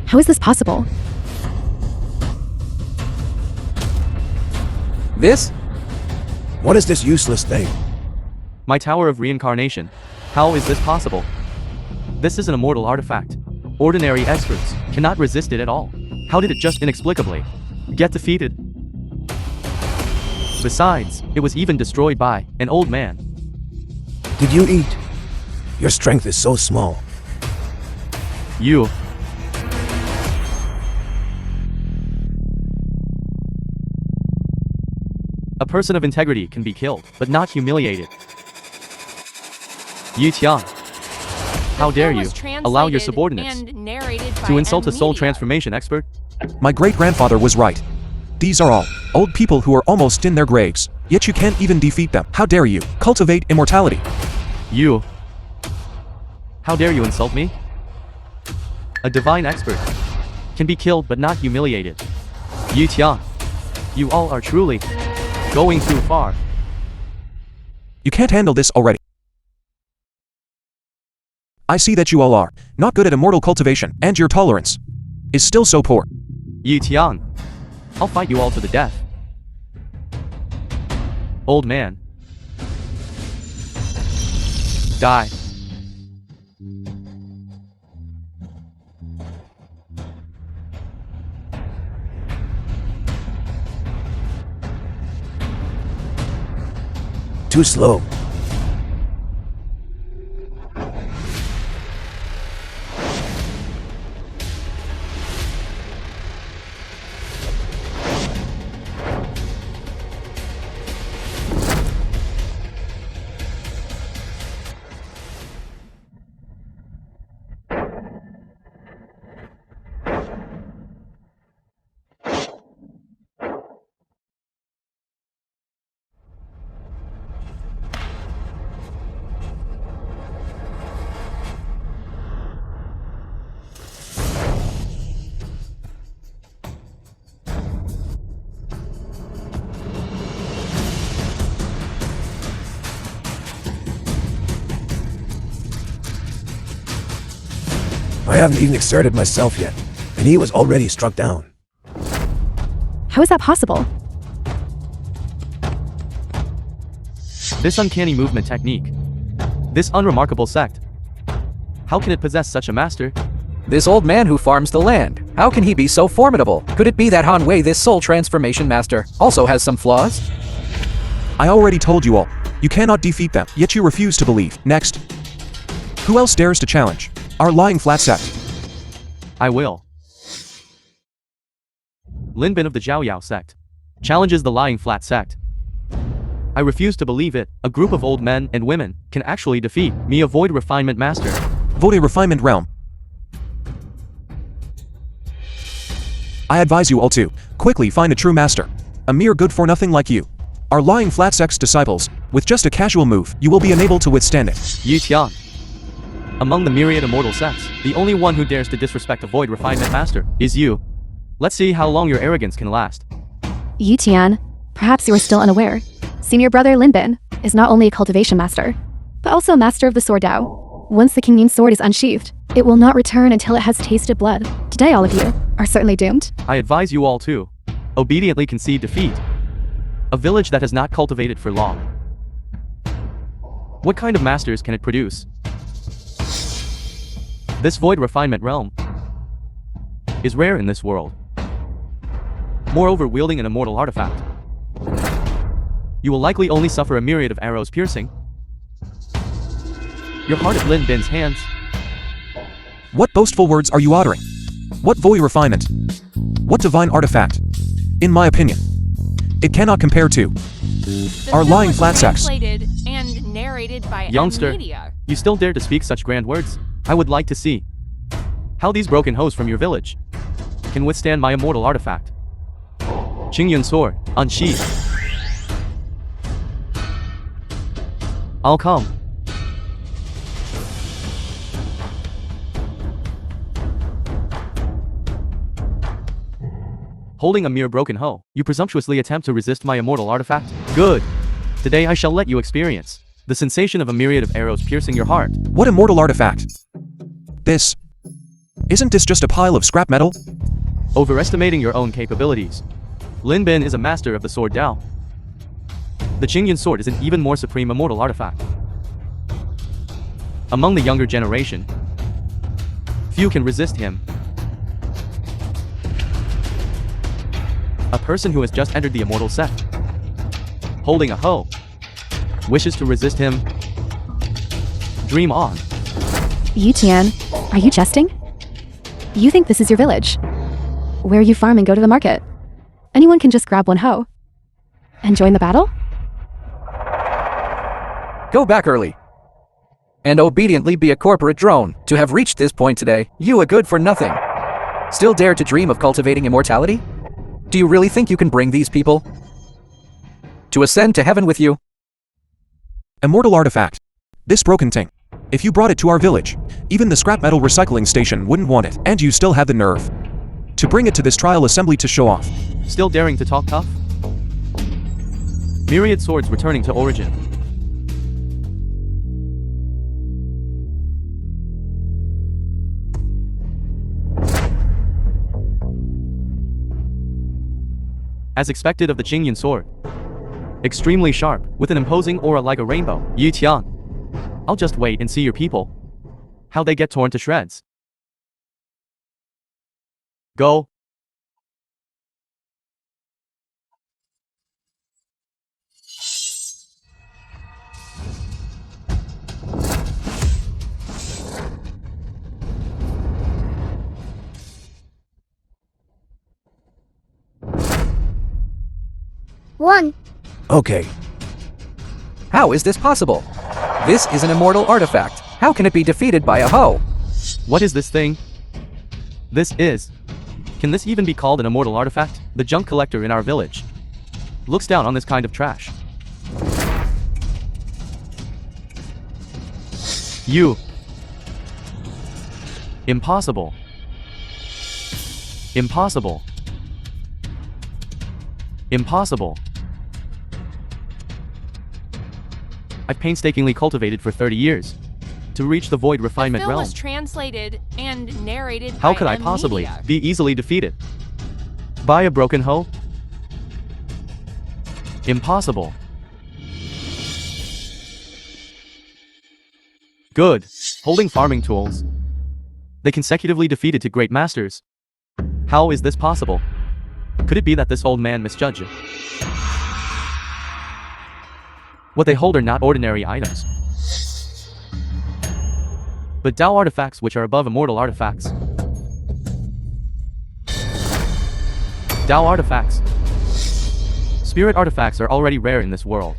How is this possible? This? What is this useless thing? My Tower of Reincarnation. How is this possible? This is an immortal artifact. Ordinary experts cannot resist it at all. How did it just inexplicably get defeated? Besides, it was even destroyed by an old man. Did you eat? Your strength is so small. You. A person of integrity can be killed, but not humiliated. Yi Tian, how dare you allow your subordinates to insult a soul transformation expert? My great-grandfather was right. These are all old people who are almost in their graves, yet you can't even defeat them. How dare you cultivate immortality? You. How dare you insult me? A divine expert can be killed but not humiliated. Yi Tian, you all are truly going too far. You can't handle this already. I see that you all are not good at immortal cultivation, and your tolerance is still so poor. Yi Tian, I'll fight you all to the death. Old man. Die. Too slow. I haven't even exerted myself yet, and he was already struck down. How is that possible? This uncanny movement technique. This unremarkable sect. How can it possess such a master? This old man who farms the land. How can he be so formidable? Could it be that Han Wei, this soul transformation master, also has some flaws? I already told you all. You cannot defeat them, yet you refuse to believe. Next. Who else dares to challenge our lying flat sect? I will. Lin Bin of the Zhao Yao sect challenges the lying flat sect. I refuse to believe it. A group of old men and women can actually defeat me, a void refinement master. Void refinement realm. I advise you all to quickly find a true master. A mere good-for-nothing like you. Our lying flat sect's disciples With just a casual move, you will be unable to withstand it. Yu Tian. Among the myriad immortal sects, the only one who dares to disrespect a void refinement master is you. Let's see how long your arrogance can last. Yu Tian, perhaps you are still unaware. Senior brother Lin Bin is not only a cultivation master, but also a master of the sword Dao. Once the King Yun sword is unsheathed, it will not return until it has tasted blood. Today all of you are certainly doomed. I advise you all to obediently concede defeat. A village that has not cultivated for long. What kind of masters can it produce? This void refinement realm is rare in this world. Moreover, wielding an immortal artifact, you will likely only suffer a myriad of arrows piercing your heart at Lin Bin's hands. What boastful words are you uttering? What void refinement? What divine artifact? In my opinion, it cannot compare to our lying flat sacks. Translated and narrated by Youngster, media. you still dare to speak such grand words? I would like to see how these broken hoes from your village can withstand my immortal artifact. Qingyun sword, unsheathed. I'll come. Holding a mere broken hoe, you presumptuously attempt to resist my immortal artifact? Good. Today I shall let you experience the sensation of a myriad of arrows piercing your heart. What immortal artifact? Isn't this just a pile of scrap metal? Overestimating your own capabilities. Lin Bin is a master of the sword Dao. The Qingyun sword is an even more supreme immortal artifact. Among the younger generation, few can resist him. A person who has just entered the immortal sect, holding a hoe, wishes to resist him. Dream on. Yu Tian, are you jesting? You think this is your village, where you farm and go to the market. Anyone can just grab one hoe and join the battle? Go back early. And obediently be a corporate drone. To have reached this point today, you a good for nothing. Still dare to dream of cultivating immortality? Do you really think you can bring these people to ascend to heaven with you? Immortal artifact. This broken thing. If you brought it to our village, even the scrap metal recycling station wouldn't want it, and you still have the nerve to bring it to this trial assembly to show off. Still daring to talk tough? Myriad swords returning to origin. As expected of the Qingyun sword. Extremely sharp, with an imposing aura like a rainbow. Yu Tian. I'll just wait and see your people. How they get torn to shreds. Go. One. Okay. How is this possible? This is an immortal artifact. How can it be defeated by a hoe? What is this thing? Can this even be called an immortal artifact? The junk collector in our village looks down on this kind of trash. You. Impossible. Impossible. Impossible. I've painstakingly cultivated for 30 years to reach the void refinement The film realm. was translated and narrated How by could I possibly media. be easily defeated by a broken hoe? Impossible. Good. Holding farming tools. They consecutively defeated to great masters. How is this possible? Could it be that this old man misjudged it? What they hold are not ordinary items, but Dao artifacts which are above immortal artifacts. Dao artifacts. Spirit artifacts are already rare in this world,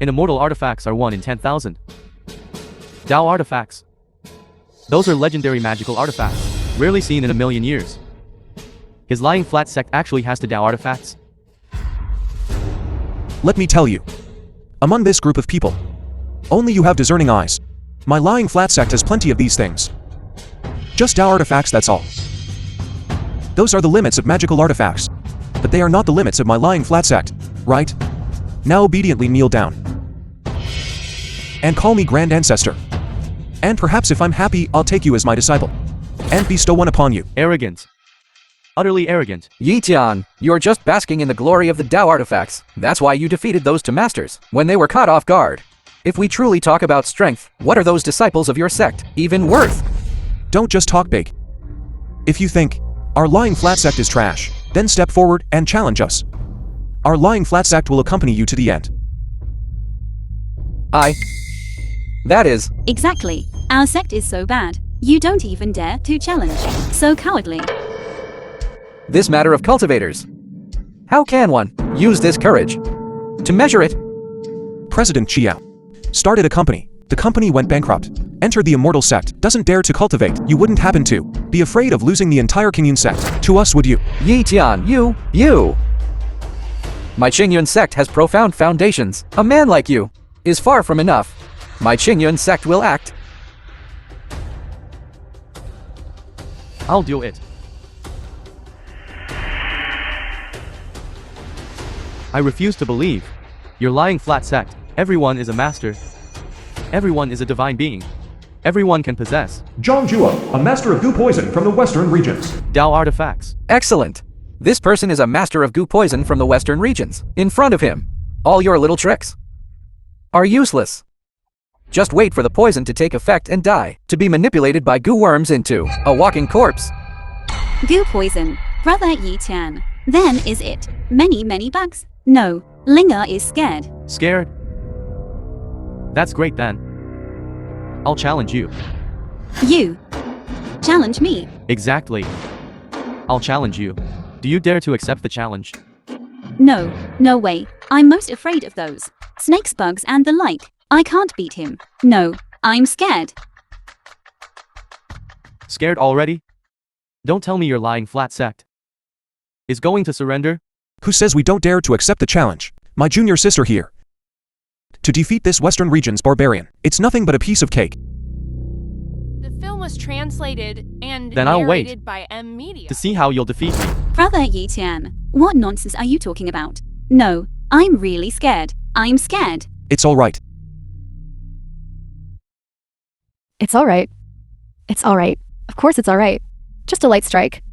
and immortal artifacts are 1 in 10,000. Dao artifacts. Those are legendary magical artifacts, rarely seen in a million years. His lying flat sect actually has to Dao artifacts. Let me tell you. Among this group of people, only you have discerning eyes. My lying flat sect has plenty of these things. Just Tao artifacts, that's all. Those are the limits of magical artifacts. But they are not the limits of my lying flat sect, right? Now obediently kneel down. And call me Grand Ancestor. And perhaps if I'm happy, I'll take you as my disciple. And bestow one upon you. Arrogant. Utterly arrogant. Yi Tian, you're just basking in the glory of the Tao artifacts. That's why you defeated those two masters, when they were caught off guard. If we truly talk about strength, what are those disciples of your sect even worth? Don't just talk big. If you think our lying flat sect is trash, then step forward and challenge us. Our lying flat sect will accompany you to the end. That is... Exactly. Our sect is so bad, you don't even dare to challenge. So cowardly. This matter of cultivators. How can one use this courage to measure it? President Chiao started a company. The company went bankrupt. Entered the immortal sect. Doesn't dare to cultivate. You wouldn't happen to be afraid of losing the entire Qingyun sect. To us, would you? Yi Tian, you. My Qingyun sect has profound foundations. A man like you is far from enough. My Qingyun sect will act. I'll do it. I refuse to believe. You're lying flat sect. Everyone is a master. Everyone is a divine being. Everyone can possess Zhang Jua, a master of goo poison from the western regions. Tao artifacts. Excellent. This person is a master of goo poison from the western regions. In front of him, all your little tricks are useless. Just wait for the poison to take effect and die, to be manipulated by goo worms into a walking corpse. Goo poison. Brother Yi Tian. Then is it many bugs? No. Linger is scared. Scared? That's great then. I'll challenge you. You challenge me. Exactly. I'll challenge you. Do you dare to accept the challenge? No way. I'm most afraid of those snakes, bugs, and the like. I can't beat him. No, I'm scared. Scared already? Don't tell me your lying flat sect is going to surrender? Who says we don't dare to accept the challenge? My junior sister here. To defeat this Western region's barbarian. It's nothing but a piece of cake. The film was translated and Then I'll wait narrated by M Media. to see how you'll defeat me. Brother Yi Tian, what nonsense are you talking about? No, I'm really scared. I'm scared. It's all right. It's alright. It's alright. Of course it's alright. Just a light strike.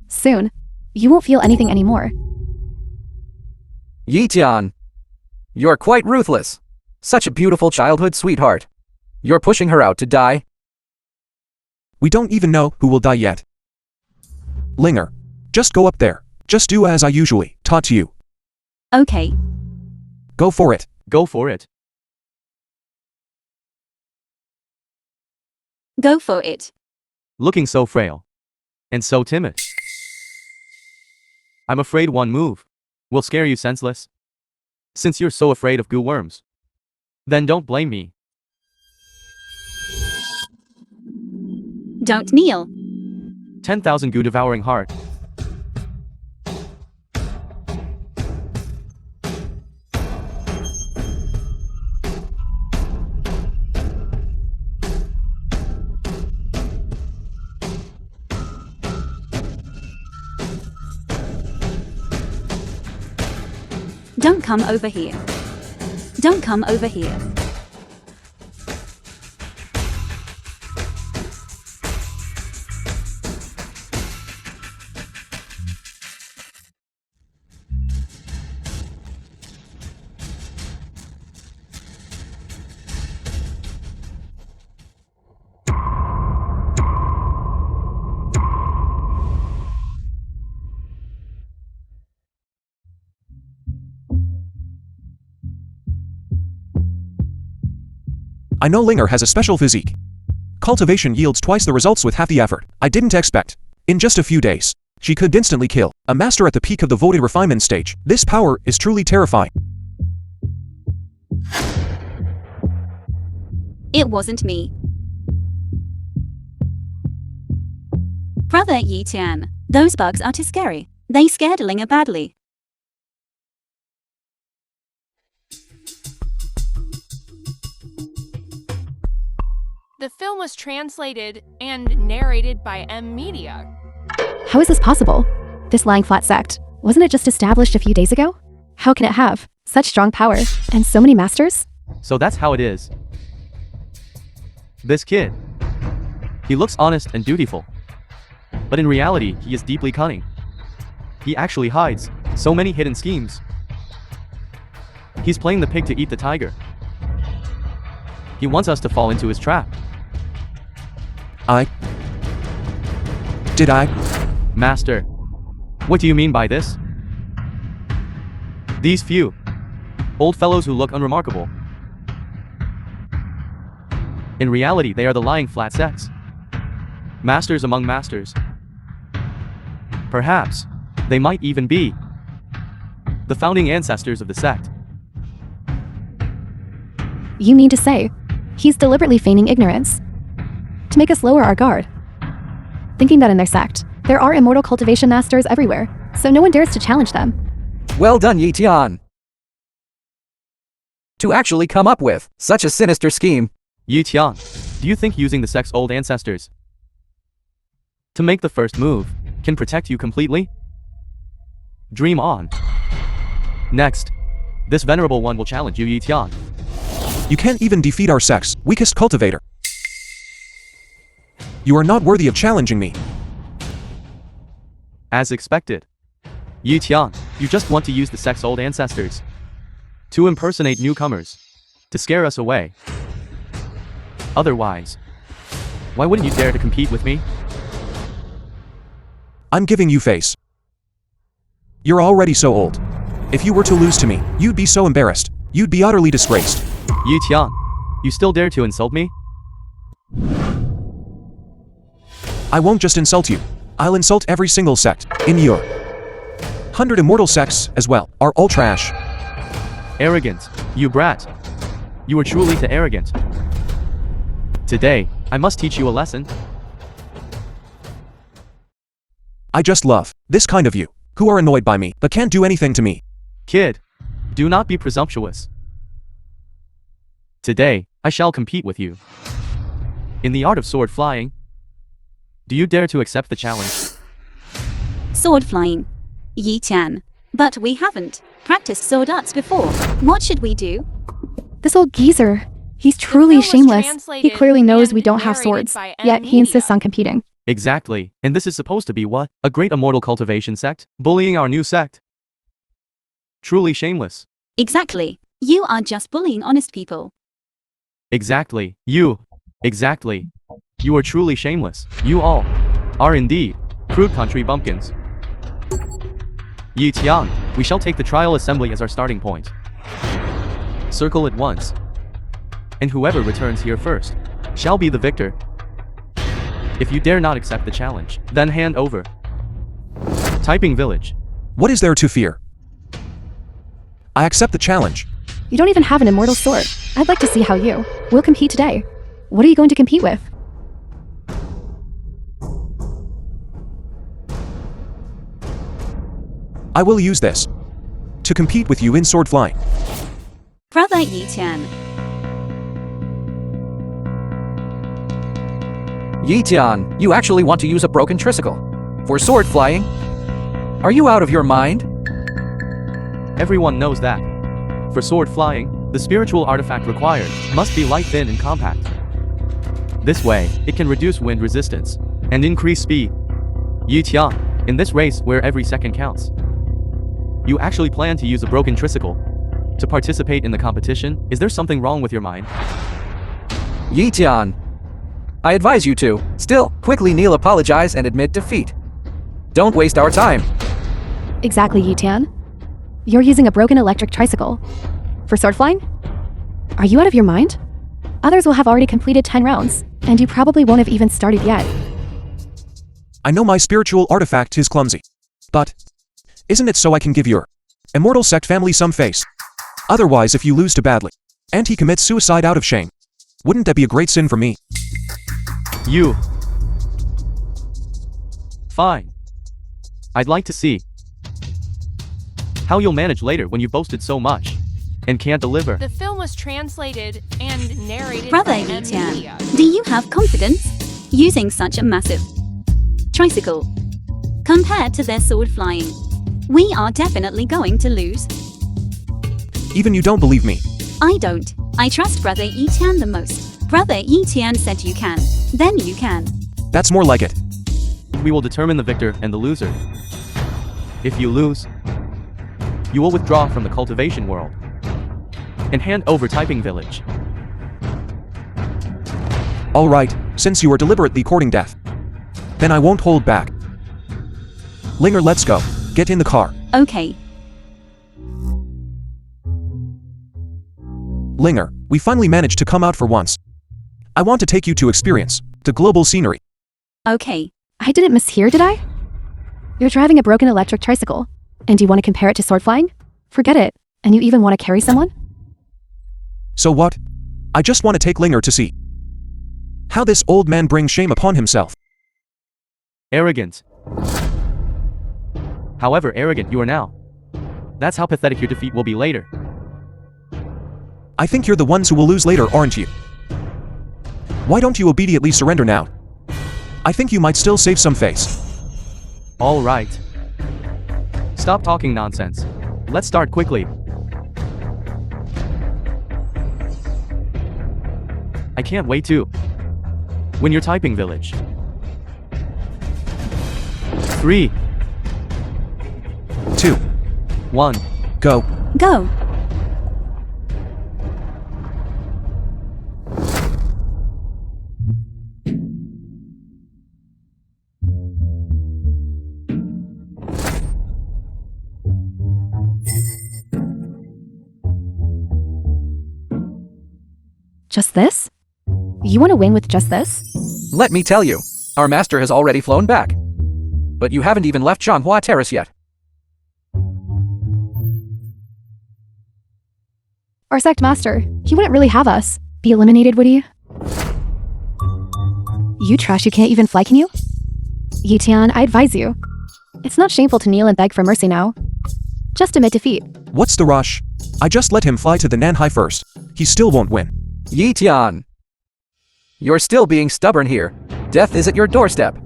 Soon, you won't feel anything anymore. Yi Tian, you're quite ruthless. Such a beautiful childhood sweetheart. You're pushing her out to die. We don't even know who will die yet. Linger, just go up there. Just do as I usually taught you. Okay. Go for it. Go for it. Go for it. Looking so frail. And so timid. I'm afraid one move will scare you senseless. Since you're so afraid of goo worms, then don't blame me. Don't kneel. 10,000 goo devouring heart. Don't come over here. Don't come over here. I know Linger has a special physique. Cultivation yields twice the results with half the effort. I didn't expect. In just a few days, she could instantly kill a master at the peak of the voted refinement stage. This power is truly terrifying. It wasn't me. Brother Yi Tian, those bugs are too scary. They scared Linger badly. The film was translated and narrated by M Media. How is this possible? This lying flat sect, wasn't it just established a few days ago? How can it have such strong power and so many masters? So that's how it is. This kid. He looks honest and dutiful. But in reality, he is deeply cunning. He actually hides so many hidden schemes. He's playing the pig to eat the tiger. He wants us to fall into his trap. Did I? Master, what do you mean by this? These few old fellows who look unremarkable. In reality, they are the lying flat sects. Masters among masters. Perhaps they might even be the founding ancestors of the sect. You mean to say, he's deliberately feigning ignorance to make us lower our guard, thinking that in their sect, there are immortal cultivation masters everywhere, so no one dares to challenge them. Well done, Yi Tian. To actually come up with such a sinister scheme. Yi Tian, do you think using the sect's old ancestors to make the first move can protect you completely? Dream on. Next, this venerable one will challenge you, Yi Tian. You can't even defeat our sect's weakest cultivator. You are not worthy of challenging me. As expected. Yi Tian, you just want to use the sect's old ancestors to impersonate newcomers, to scare us away. Otherwise, why wouldn't you dare to compete with me? I'm giving you face. You're already so old. If you were to lose to me, you'd be so embarrassed. You'd be utterly disgraced. Yi Tian, you still dare to insult me? I won't just insult you. I'll insult every single sect in your 100 immortal sects as well are all trash. Arrogant, you brat. You are truly too arrogant. Today, I must teach you a lesson. I just love this kind of you, who are annoyed by me, but can't do anything to me. Kid, do not be presumptuous. Today, I shall compete with you in the art of sword flying. Do you dare to accept the challenge? Sword flying. Yi Tian. But we haven't practiced sword arts before. What should we do? This old geezer, he's truly film was shameless. He translated clearly knows and we don't have narrated swords, by M yet he Media. insists on competing. Exactly, and this is supposed to be what? A great immortal cultivation sect? Bullying our new sect? Truly shameless. Exactly. You are just bullying honest people. Exactly, you. Exactly. You are truly shameless. You all are indeed crude country bumpkins. Yi Tian, we shall take the trial assembly as our starting point. Circle it once. And whoever returns here first shall be the victor. If you dare not accept the challenge, then hand over. Typing village. What is there to fear? I accept the challenge. You don't even have an immortal sword. I'd like to see how you will compete today. What are you going to compete with? I will use this to compete with you in sword flying. Brother Yi Tian. Yi Tian, you actually want to use a broken tricycle for sword flying? Are you out of your mind? Everyone knows that. For sword flying, the spiritual artifact required must be light, thin, and compact. This way, it can reduce wind resistance and increase speed. Yi Tian, in this race where every second counts, you actually plan to use a broken tricycle to participate in the competition? Is there something wrong with your mind? Yi Tian, I advise you to still quickly kneel, apologize, and admit defeat. Don't waste our time. Exactly, Yi Tian. You're using a broken electric tricycle for sword flying? Are you out of your mind? Others will have already completed 10 rounds, and you probably won't have even started yet. I know my spiritual artifact is clumsy. But isn't it so I can give your immortal sect family some face? Otherwise, if you lose too badly, and he commits suicide out of shame, wouldn't that be a great sin for me? You. Fine. I'd like to see how you'll manage later when you've boasted so much and can't deliver. The film was translated and narrated Brother by M Yiqian, Media. do you have confidence using such a massive tricycle compared to their sword flying? We are definitely going to lose. Even you don't believe me. I don't. I trust Brother Yiqian the most. Brother Yiqian said you can. Then you can. That's more like it. We will determine the victor and the loser. If you lose, you will withdraw from the cultivation world and hand over Typing Village. Alright, since you are deliberately courting death, then I won't hold back. Linger, let's go. Get in the car. Okay. Linger, we finally managed to come out for once. I want to take you to experience the global scenery. Okay. I didn't mishear, did I? You're driving a broken electric tricycle, and you want to compare it to sword flying? Forget it. And you even want to carry someone? So what? I just want to take Linger to see how this old man brings shame upon himself. Arrogant. However arrogant you are now, that's how pathetic your defeat will be later. I think you're the ones who will lose later, aren't you? Why don't you obediently surrender now? I think you might still save some face. All right. Stop talking nonsense. Let's start quickly. I can't wait to win your Typing Village. 3, 2, 1. go. Go. Just this? You want to win with just this? Let me tell you, our master has already flown back. But you haven't even left Zhanghua Terrace yet. Our sect master, he wouldn't really have us be eliminated, would he? You trash, you can't even fly, can you? Yiqian, I advise you. It's not shameful to kneel and beg for mercy now. Just admit defeat. What's the rush? I just let him fly to the Nanhai first. He still won't win. Yiqian! You're still being stubborn here. Death is at your doorstep.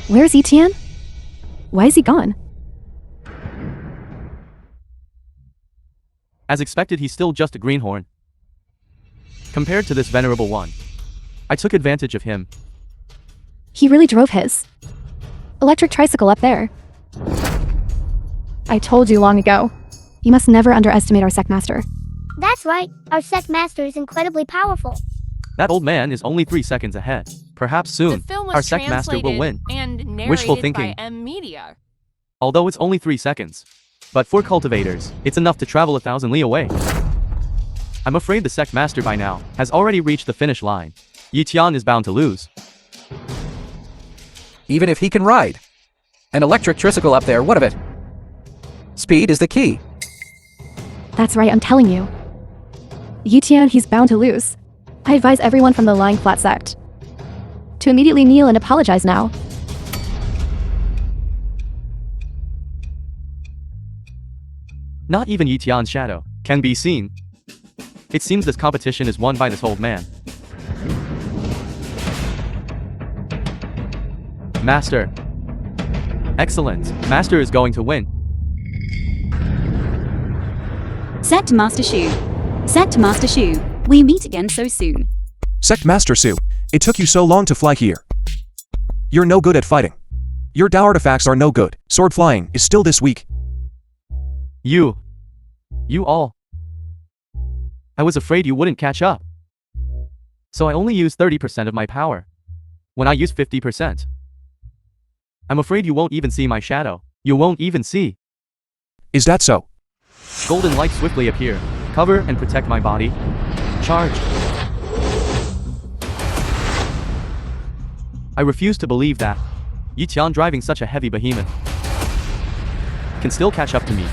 Where's Yiqian? Why is he gone? As expected, he's still just a greenhorn compared to this venerable one. I took advantage of him. He really drove his electric tricycle up there. I told you long ago. You must never underestimate our sect master. That's right, our sect master is incredibly powerful. That old man is only 3 seconds ahead. Perhaps The soon, film was our sect master will translated win. and narrated Wishful by thinking. M Media. Although it's only 3 seconds. But for cultivators, it's enough to travel 1,000 li away. I'm afraid the sect master by now has already reached the finish line. Yiqian is bound to lose. Even if he can ride. An electric tricycle up there, what of it? Speed is the key. That's right, I'm telling you. Yiqian, he's bound to lose. I advise everyone from the Lying Flat sect to immediately kneel and apologize now. Not even Yiqian's shadow can be seen. It seems this competition is won by this old man. Master. Excellent. Master is going to win. Sect Master Shu. Sect Master Shu. We meet again so soon. Sect Master Su, it took you so long to fly here. You're no good at fighting. Your Dao artifacts are no good. Sword flying is still this weak. You all. I was afraid you wouldn't catch up. So I only used 30% of my power. When I use 50%. I'm afraid you won't even see my shadow. You won't even see. Is that so? Golden light swiftly appear. Cover and protect my body. Charge. I refuse to believe that Yiqian driving such a heavy behemoth can still catch up to me.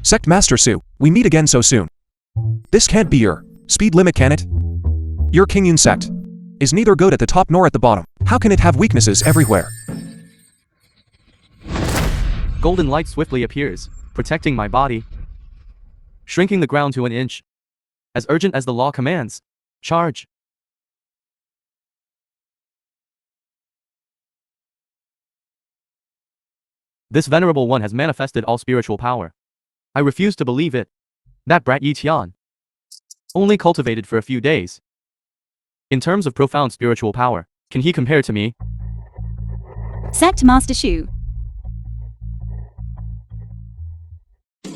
Sect Master Su, we meet again so soon. This can't be your speed limit, can it? Your King Yun sect is neither good at the top nor at the bottom. How can it have weaknesses everywhere? Golden light swiftly appears, protecting my body, shrinking the ground to an inch. As urgent as the law commands. Charge. This venerable one has manifested all spiritual power. I refuse to believe it. That brat Yi Tian. Only cultivated for a few days. In terms of profound spiritual power, can he compare to me? Sect Master Shu.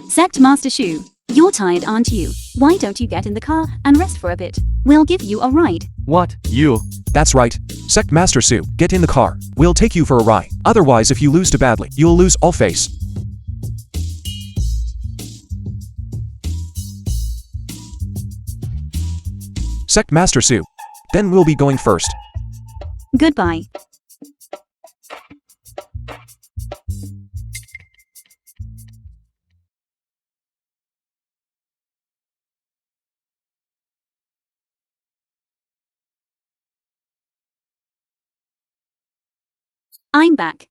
Sect Master Shu, you're tired, aren't you? Why don't you get in the car and rest for a bit? We'll give you a ride. What? You? That's right. Sect Master Su, get in the car. We'll take you for a ride. Otherwise, if you lose too badly, you'll lose all face. Sect Master Su. Then we'll be going first. Goodbye. I'm back.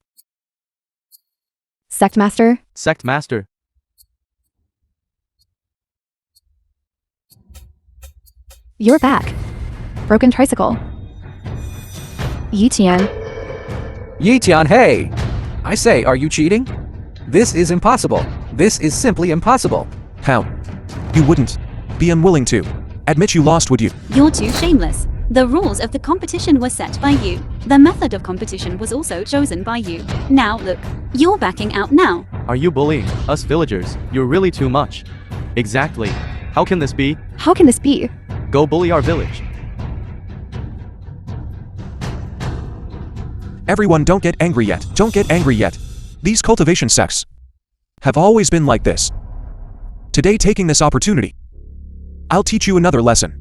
Sect Master? Sect Master. You're back. Broken tricycle. Yi Tian. Yi Tian, hey! I say, are you cheating? This is impossible. This is simply impossible. How? You wouldn't be unwilling to admit you lost, would you? You're too shameless. The rules of the competition were set by you. The method of competition was also chosen by you. Now look, you're backing out now. Are you bullying us villagers? You're really too much. Exactly. How can this be? How can this be? Go bully our village. Everyone, don't get angry yet. Don't get angry yet. These cultivation sects have always been like this. Today, taking this opportunity, I'll teach you another lesson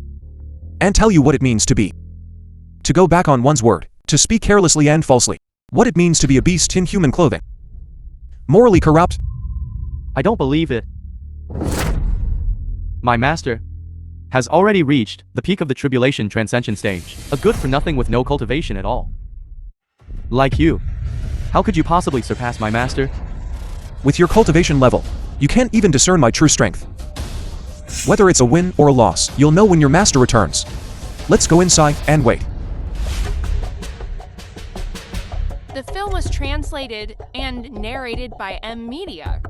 and tell you what it means to be. To go back on one's word, to speak carelessly and falsely. What it means to be a beast in human clothing. Morally corrupt. I don't believe it. My master has already reached the peak of the tribulation transcension stage. A good for nothing with no cultivation at all. Like you. How could you possibly surpass my master? With your cultivation level, you can't even discern my true strength. Whether it's a win or a loss, you'll know when your master returns. Let's go inside and wait. The film was translated and narrated by M Media.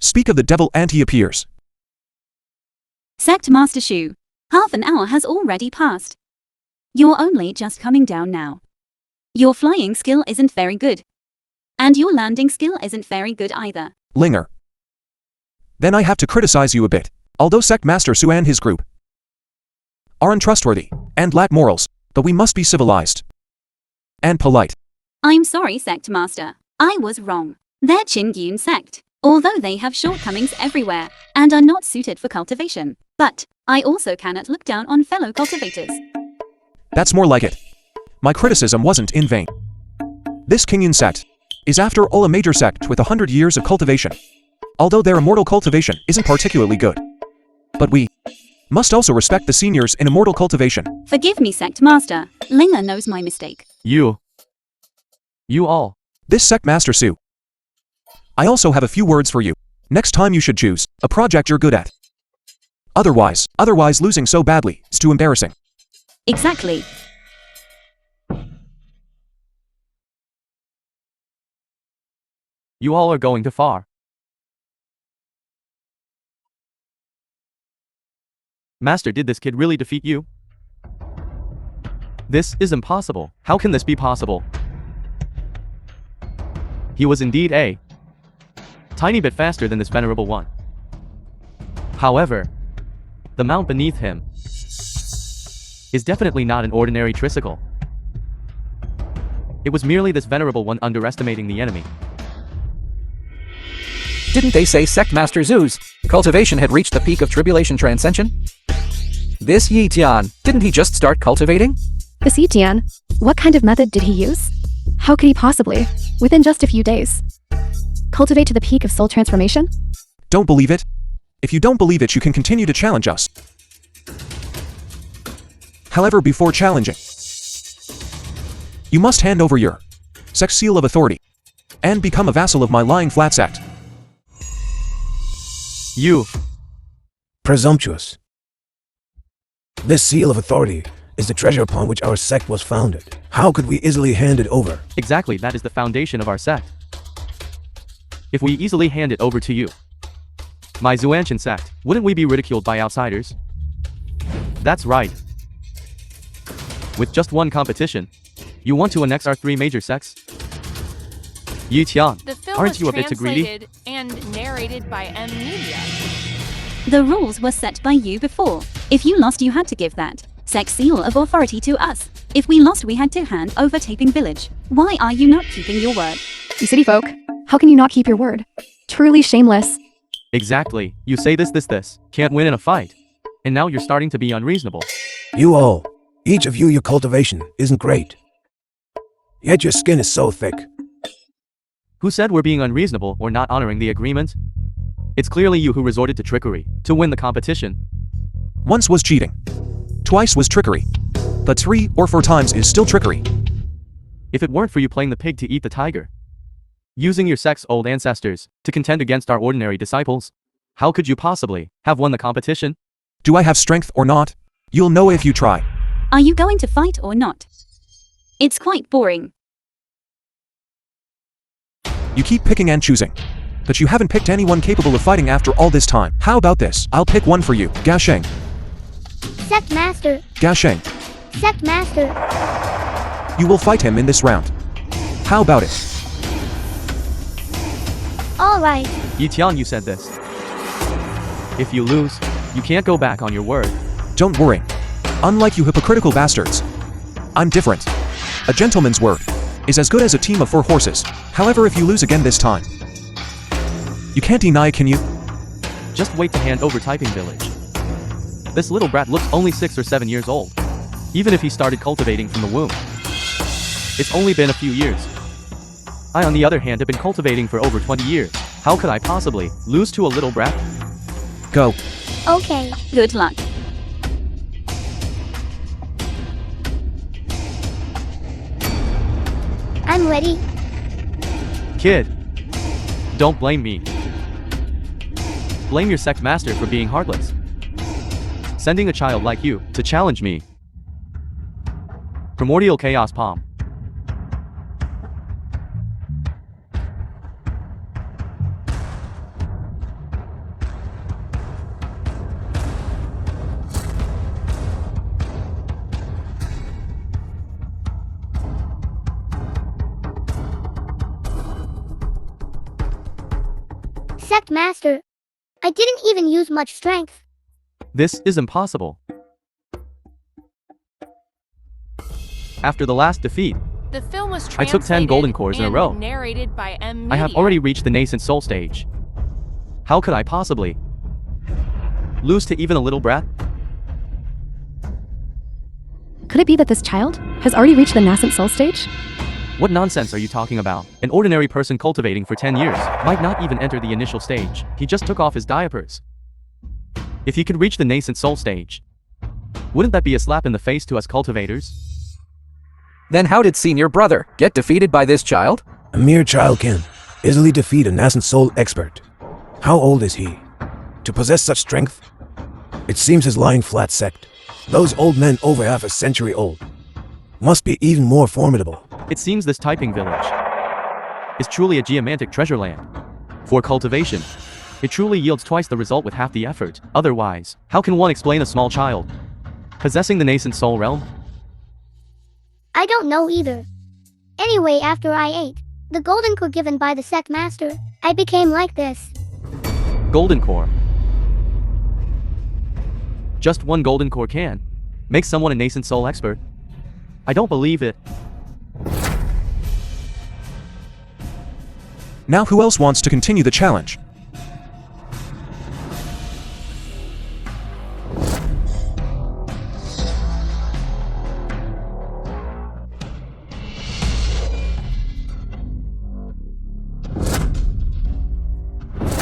Speak of the devil and he appears. Sect Master Shu, half an hour has already passed. You're only just coming down now. Your flying skill isn't very good. And your landing skill isn't very good either. Linger. Then I have to criticize you a bit. Although Sect Master Su and his group are untrustworthy and lack morals, but we must be civilized and polite. I'm sorry, Sect Master. I was wrong. They're Qingyun sect. Although they have shortcomings everywhere, and are not suited for cultivation. But, I also cannot look down on fellow cultivators. That's more like it. My criticism wasn't in vain. This Qingyun sect is after all a major sect with 100 years of cultivation. Although their immortal cultivation isn't particularly good. But we must also respect the seniors in immortal cultivation. Forgive me, Sect Master. Linger knows my mistake. You all. This Sect Master Su. I also have a few words for you. Next time you should choose a project you're good at. Otherwise losing so badly is too embarrassing. Exactly. You all are going too far. Master, did this kid really defeat you? This is impossible. How can this be possible? He was indeed a tiny bit faster than this venerable one. However, the mount beneath him is definitely not an ordinary tricycle. It was merely this venerable one underestimating the enemy. Didn't they say Sect Master Zhu's cultivation had reached the peak of tribulation transcension? This Yi Tian, didn't he just start cultivating? This Etienne, what kind of method did he use? How could he possibly, within just a few days, cultivate to the peak of soul transformation? Don't believe it? If you don't believe it, you can continue to challenge us. However, before challenging, you must hand over your sect seal of authority and become a vassal of my lying flat sect. You. Presumptuous. This seal of authority is the treasure upon which our sect was founded. How could we easily hand it over? Exactly, that is the foundation of our sect. If we easily hand it over to you, my Zuanshan sect, wouldn't we be ridiculed by outsiders? That's right. With just one competition, you want to annex our 3 major sects? Yi Tian, The film aren't was you a bit too greedy? translated and narrated by M Media. The rules were set by you before. If you lost, you had to give that sect seal of authority to us. If we lost, we had to hand over Taping Village. Why are you not keeping your word? You city folk, how can you not keep your word? Truly shameless. Exactly, you say this, can't win in a fight. And now you're starting to be unreasonable. You all, each of you, your cultivation isn't great. Yet your skin is so thick. Who said we're being unreasonable or not honoring the agreement? It's clearly you who resorted to trickery to win the competition. Once was cheating. Twice was trickery. But 3 or 4 times is still trickery. If it weren't for you playing the pig to eat the tiger, using your sect's old ancestors to contend against our ordinary disciples, how could you possibly have won the competition? Do I have strength or not? You'll know if you try. Are you going to fight or not? It's quite boring. You keep picking and choosing. But you haven't picked anyone capable of fighting after all this time. How about this? I'll pick one for you. Gasheng. Sect Master. Gasheng. Sect Master. You will fight him in this round. How about it? Alright. Yi Tian, you said this. If you lose, you can't go back on your word. Don't worry. Unlike you hypocritical bastards, I'm different. A gentleman's word is as good as a team of 4 horses. However, if you lose again this time, you can't deny it, can you? Just wait to hand over Typing Village. This little brat looks only 6 or 7 years old. Even if he started cultivating from the womb. It's only been a few years. I, on the other hand, have been cultivating for over 20 years. How could I possibly lose to a little brat? Go. Okay. Good luck. I'm ready. Kid, don't blame me. Blame your sect master for being heartless. Sending a child like you to challenge me. Primordial Chaos Palm. Sect Master. I didn't even use much strength. This is impossible. After the last defeat, The film was I took 10 golden translated cores in a and row. narrated by M Media. I have already reached the nascent soul stage. How could I possibly lose to even a little brat? Could it be that this child has already reached the nascent soul stage? What nonsense are you talking about? An ordinary person cultivating for 10 years might not even enter the initial stage. He just took off his diapers. If he could reach the nascent soul stage, wouldn't that be a slap in the face to us cultivators? Then how did senior brother get defeated by this child? A mere child can easily defeat a nascent soul expert. How old is he? To possess such strength? It seems his lying flat sect, those old men over half a century old, must be even more formidable. It seems this Typing Village is truly a geomantic treasure land. For cultivation, it truly yields twice the result with half the effort. Otherwise, how can one explain a small child possessing the nascent soul realm? I don't know either. Anyway, after I ate the golden core given by the sect master, I became like this. Golden core. Just one golden core can make someone a nascent soul expert. I don't believe it. Now who else wants to continue the challenge?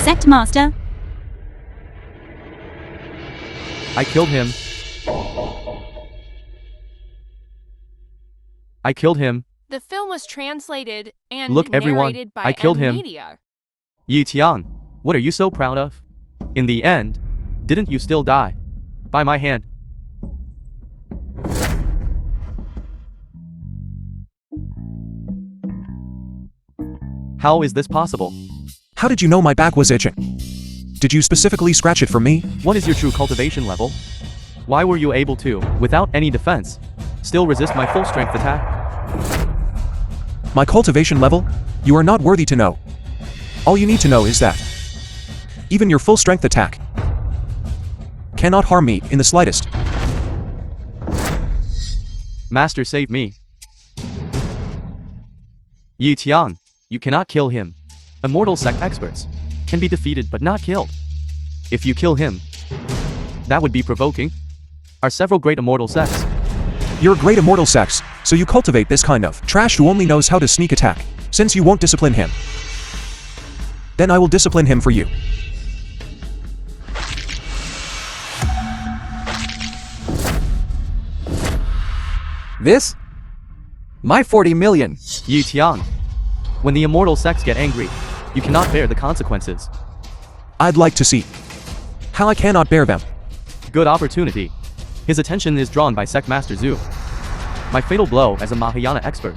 Sect Master. I killed him. I killed him. The film was translated and Look, everyone, narrated by I killed him. Media. Yi Tian, what are you so proud of? In the end, didn't you still die? By my hand. How is this possible? How did you know my back was itching? Did you specifically scratch it for me? What is your true cultivation level? Why were you able to, without any defense, still resist my full strength attack? My cultivation level? You are not worthy to know. All you need to know is that even your full strength attack cannot harm me in the slightest. Master, save me. Yi Tian, you cannot kill him. Immortal sect experts can be defeated but not killed. If you kill him, that would be provoking. Are several great immortal sects. You're a great immortal sex, so you cultivate this kind of trash who only knows how to sneak attack. Since you won't discipline him, then I will discipline him for you. This? My 40 million. Yi Tian, when the immortal sects get angry, you cannot bear the consequences. I'd like to see how I cannot bear them. Good opportunity. His attention is drawn by Sect Master Zhu. My fatal blow as a Mahayana expert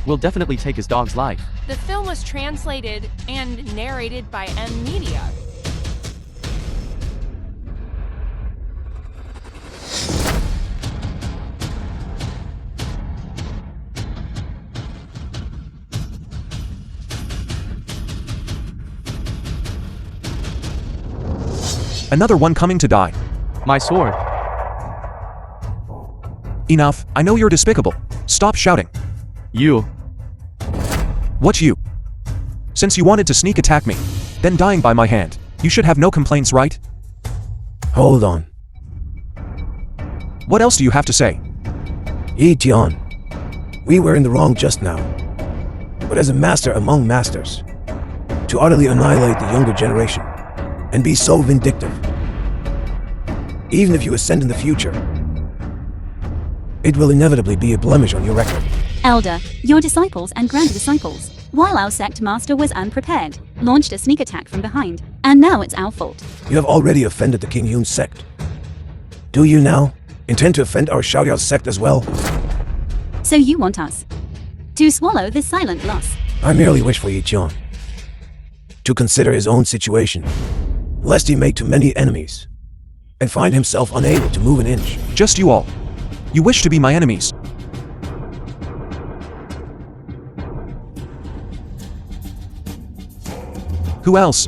will definitely take his dog's life. The film was translated and narrated by Media. Another one coming to die. My sword. Enough, I know you're despicable. Stop shouting. You. What you? Since you wanted to sneak attack me, then dying by my hand, you should have no complaints, right? Hold on. What else do you have to say? Yi Tian, we were in the wrong just now. But as a master among masters, to utterly annihilate the younger generation, and be so vindictive, even if you ascend in the future, it will inevitably be a blemish on your record. Elder, your disciples and grand disciples, while our sect master was unprepared, launched a sneak attack from behind, and now it's our fault. You have already offended the King Yun's sect. Do you now intend to offend our Xiaoyao sect as well? So you want us to swallow this silent loss? I merely wish for Yi Tian to consider his own situation, lest he make too many enemies, and find himself unable to move an inch. Just you all. You wish to be my enemies. Who else?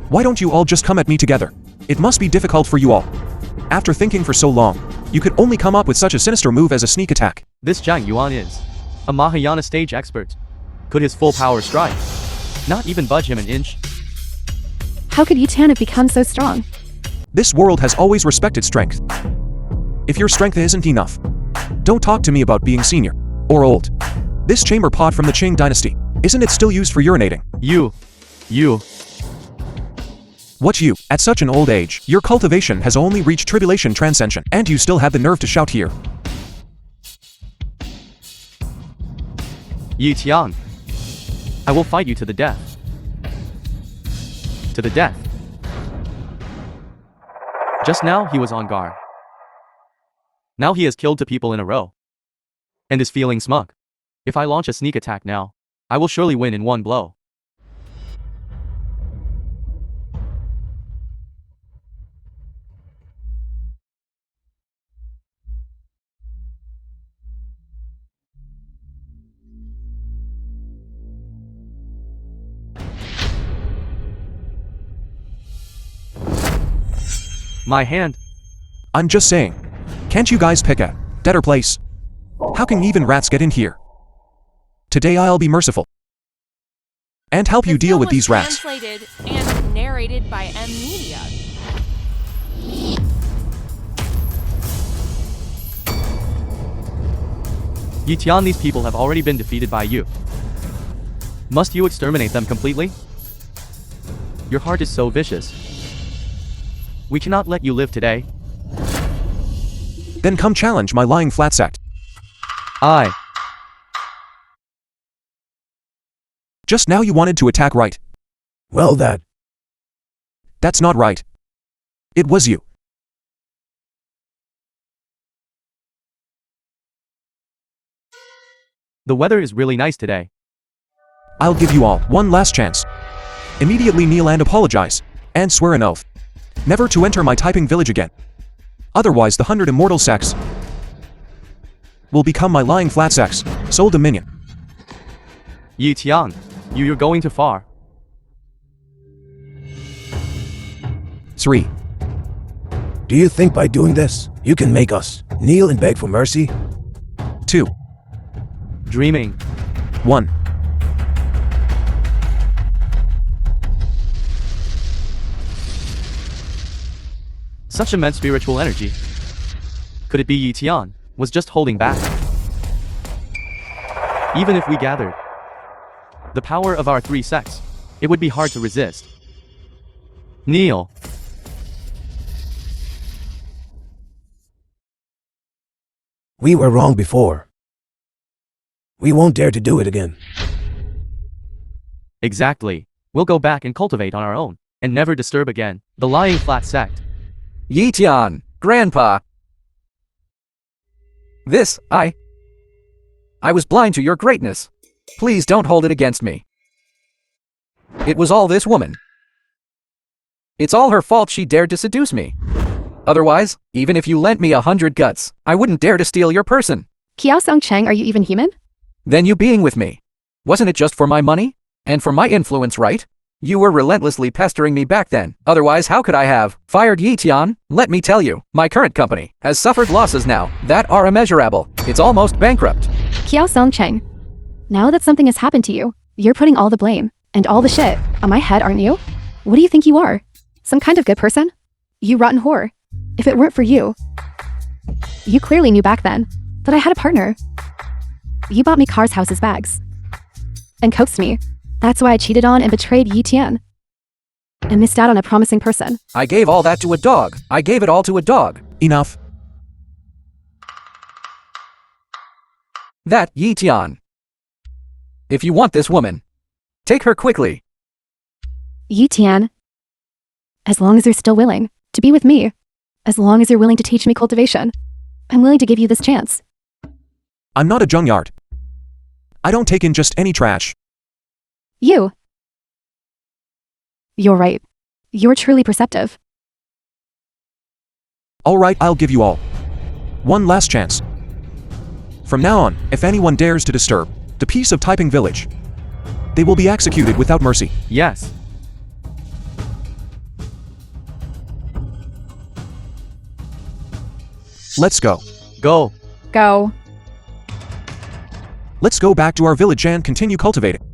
Why don't you all just come at me together? It must be difficult for you all. After thinking for so long, you could only come up with such a sinister move as a sneak attack. This Zhang Yuan is a Mahayana stage expert. Could his full power strike not even budge him an inch? How could Yi Tian have become so strong? This world has always respected strength. If your strength isn't enough, don't talk to me about being senior or old. This chamber pot from the Qing dynasty, isn't it still used for urinating? You. What you? At such an old age, your cultivation has only reached tribulation transcension, and you still have the nerve to shout here. Yi Tian, I will fight you to the death. To the death. Just now he was on guard. Now he has killed 2 people in a row. And is feeling smug. If I launch a sneak attack now, I will surely win in one blow. My hand. I'm just saying. Can't you guys pick a better place? How can even rats get in here? Today I'll be merciful and help you deal with these rats. Translated and narrated by Media. Yi Tian, these people have already been defeated by you. Must you exterminate them completely? Your heart is so vicious. We cannot let you live today. Then come challenge my lying flat sect. I. Just now you wanted to attack, right? Well, That's not right. It was you. The weather is really nice today. I'll give you all one last chance. Immediately kneel and apologize, and swear an oath never to enter my typing village again. Otherwise the 100 immortal sects will become my lying flat sects, sole dominion. Yi Tian, you're going too far. 3. do you think by doing this, you can make us kneel and beg for mercy? 2. Dreaming. 1. Such immense spiritual energy. Could it be Yi Tian was just holding back? Even if we gathered the power of our 3 sects, it would be hard to resist. Kneel. We were wrong before. We won't dare to do it again. Exactly. We'll go back and cultivate on our own, and never disturb again the lying flat sect. Yi Tian, Grandpa. I was blind to your greatness. Please don't hold it against me. It was all this woman. It's all her fault she dared to seduce me. Otherwise, even if you lent me 100 guts, I wouldn't dare to steal your person. Kiao Song Cheng, are you even human? Then you being with me. Wasn't it just for my money? And for my influence, right? You were relentlessly pestering me back then. Otherwise, how could I have fired Yi Tian? Let me tell you, my current company has suffered losses now that are immeasurable. It's almost bankrupt. Kiao Song Cheng, now that something has happened to you, you're putting all the blame and all the shit on my head, aren't you? What do you think you are? Some kind of good person? You rotten whore. If it weren't for you, you clearly knew back then that I had a partner. You bought me cars, houses, bags, and coaxed me. That's why I cheated on and betrayed Yi Tian and missed out on a promising person. I gave all that to a dog. I gave it all to a dog. Enough. That Yi Tian. If you want this woman, take her quickly. Yi Tian, as long as you're still willing to be with me, as long as you're willing to teach me cultivation, I'm willing to give you this chance. I'm not a junkyard. I don't take in just any trash. You're right. You're truly perceptive. Alright, I'll give you all one last chance. From now on, if anyone dares to disturb the peace of Typing Village, they will be executed without mercy. Yes. Let's go. Go. Go. Let's go back to our village and continue cultivating.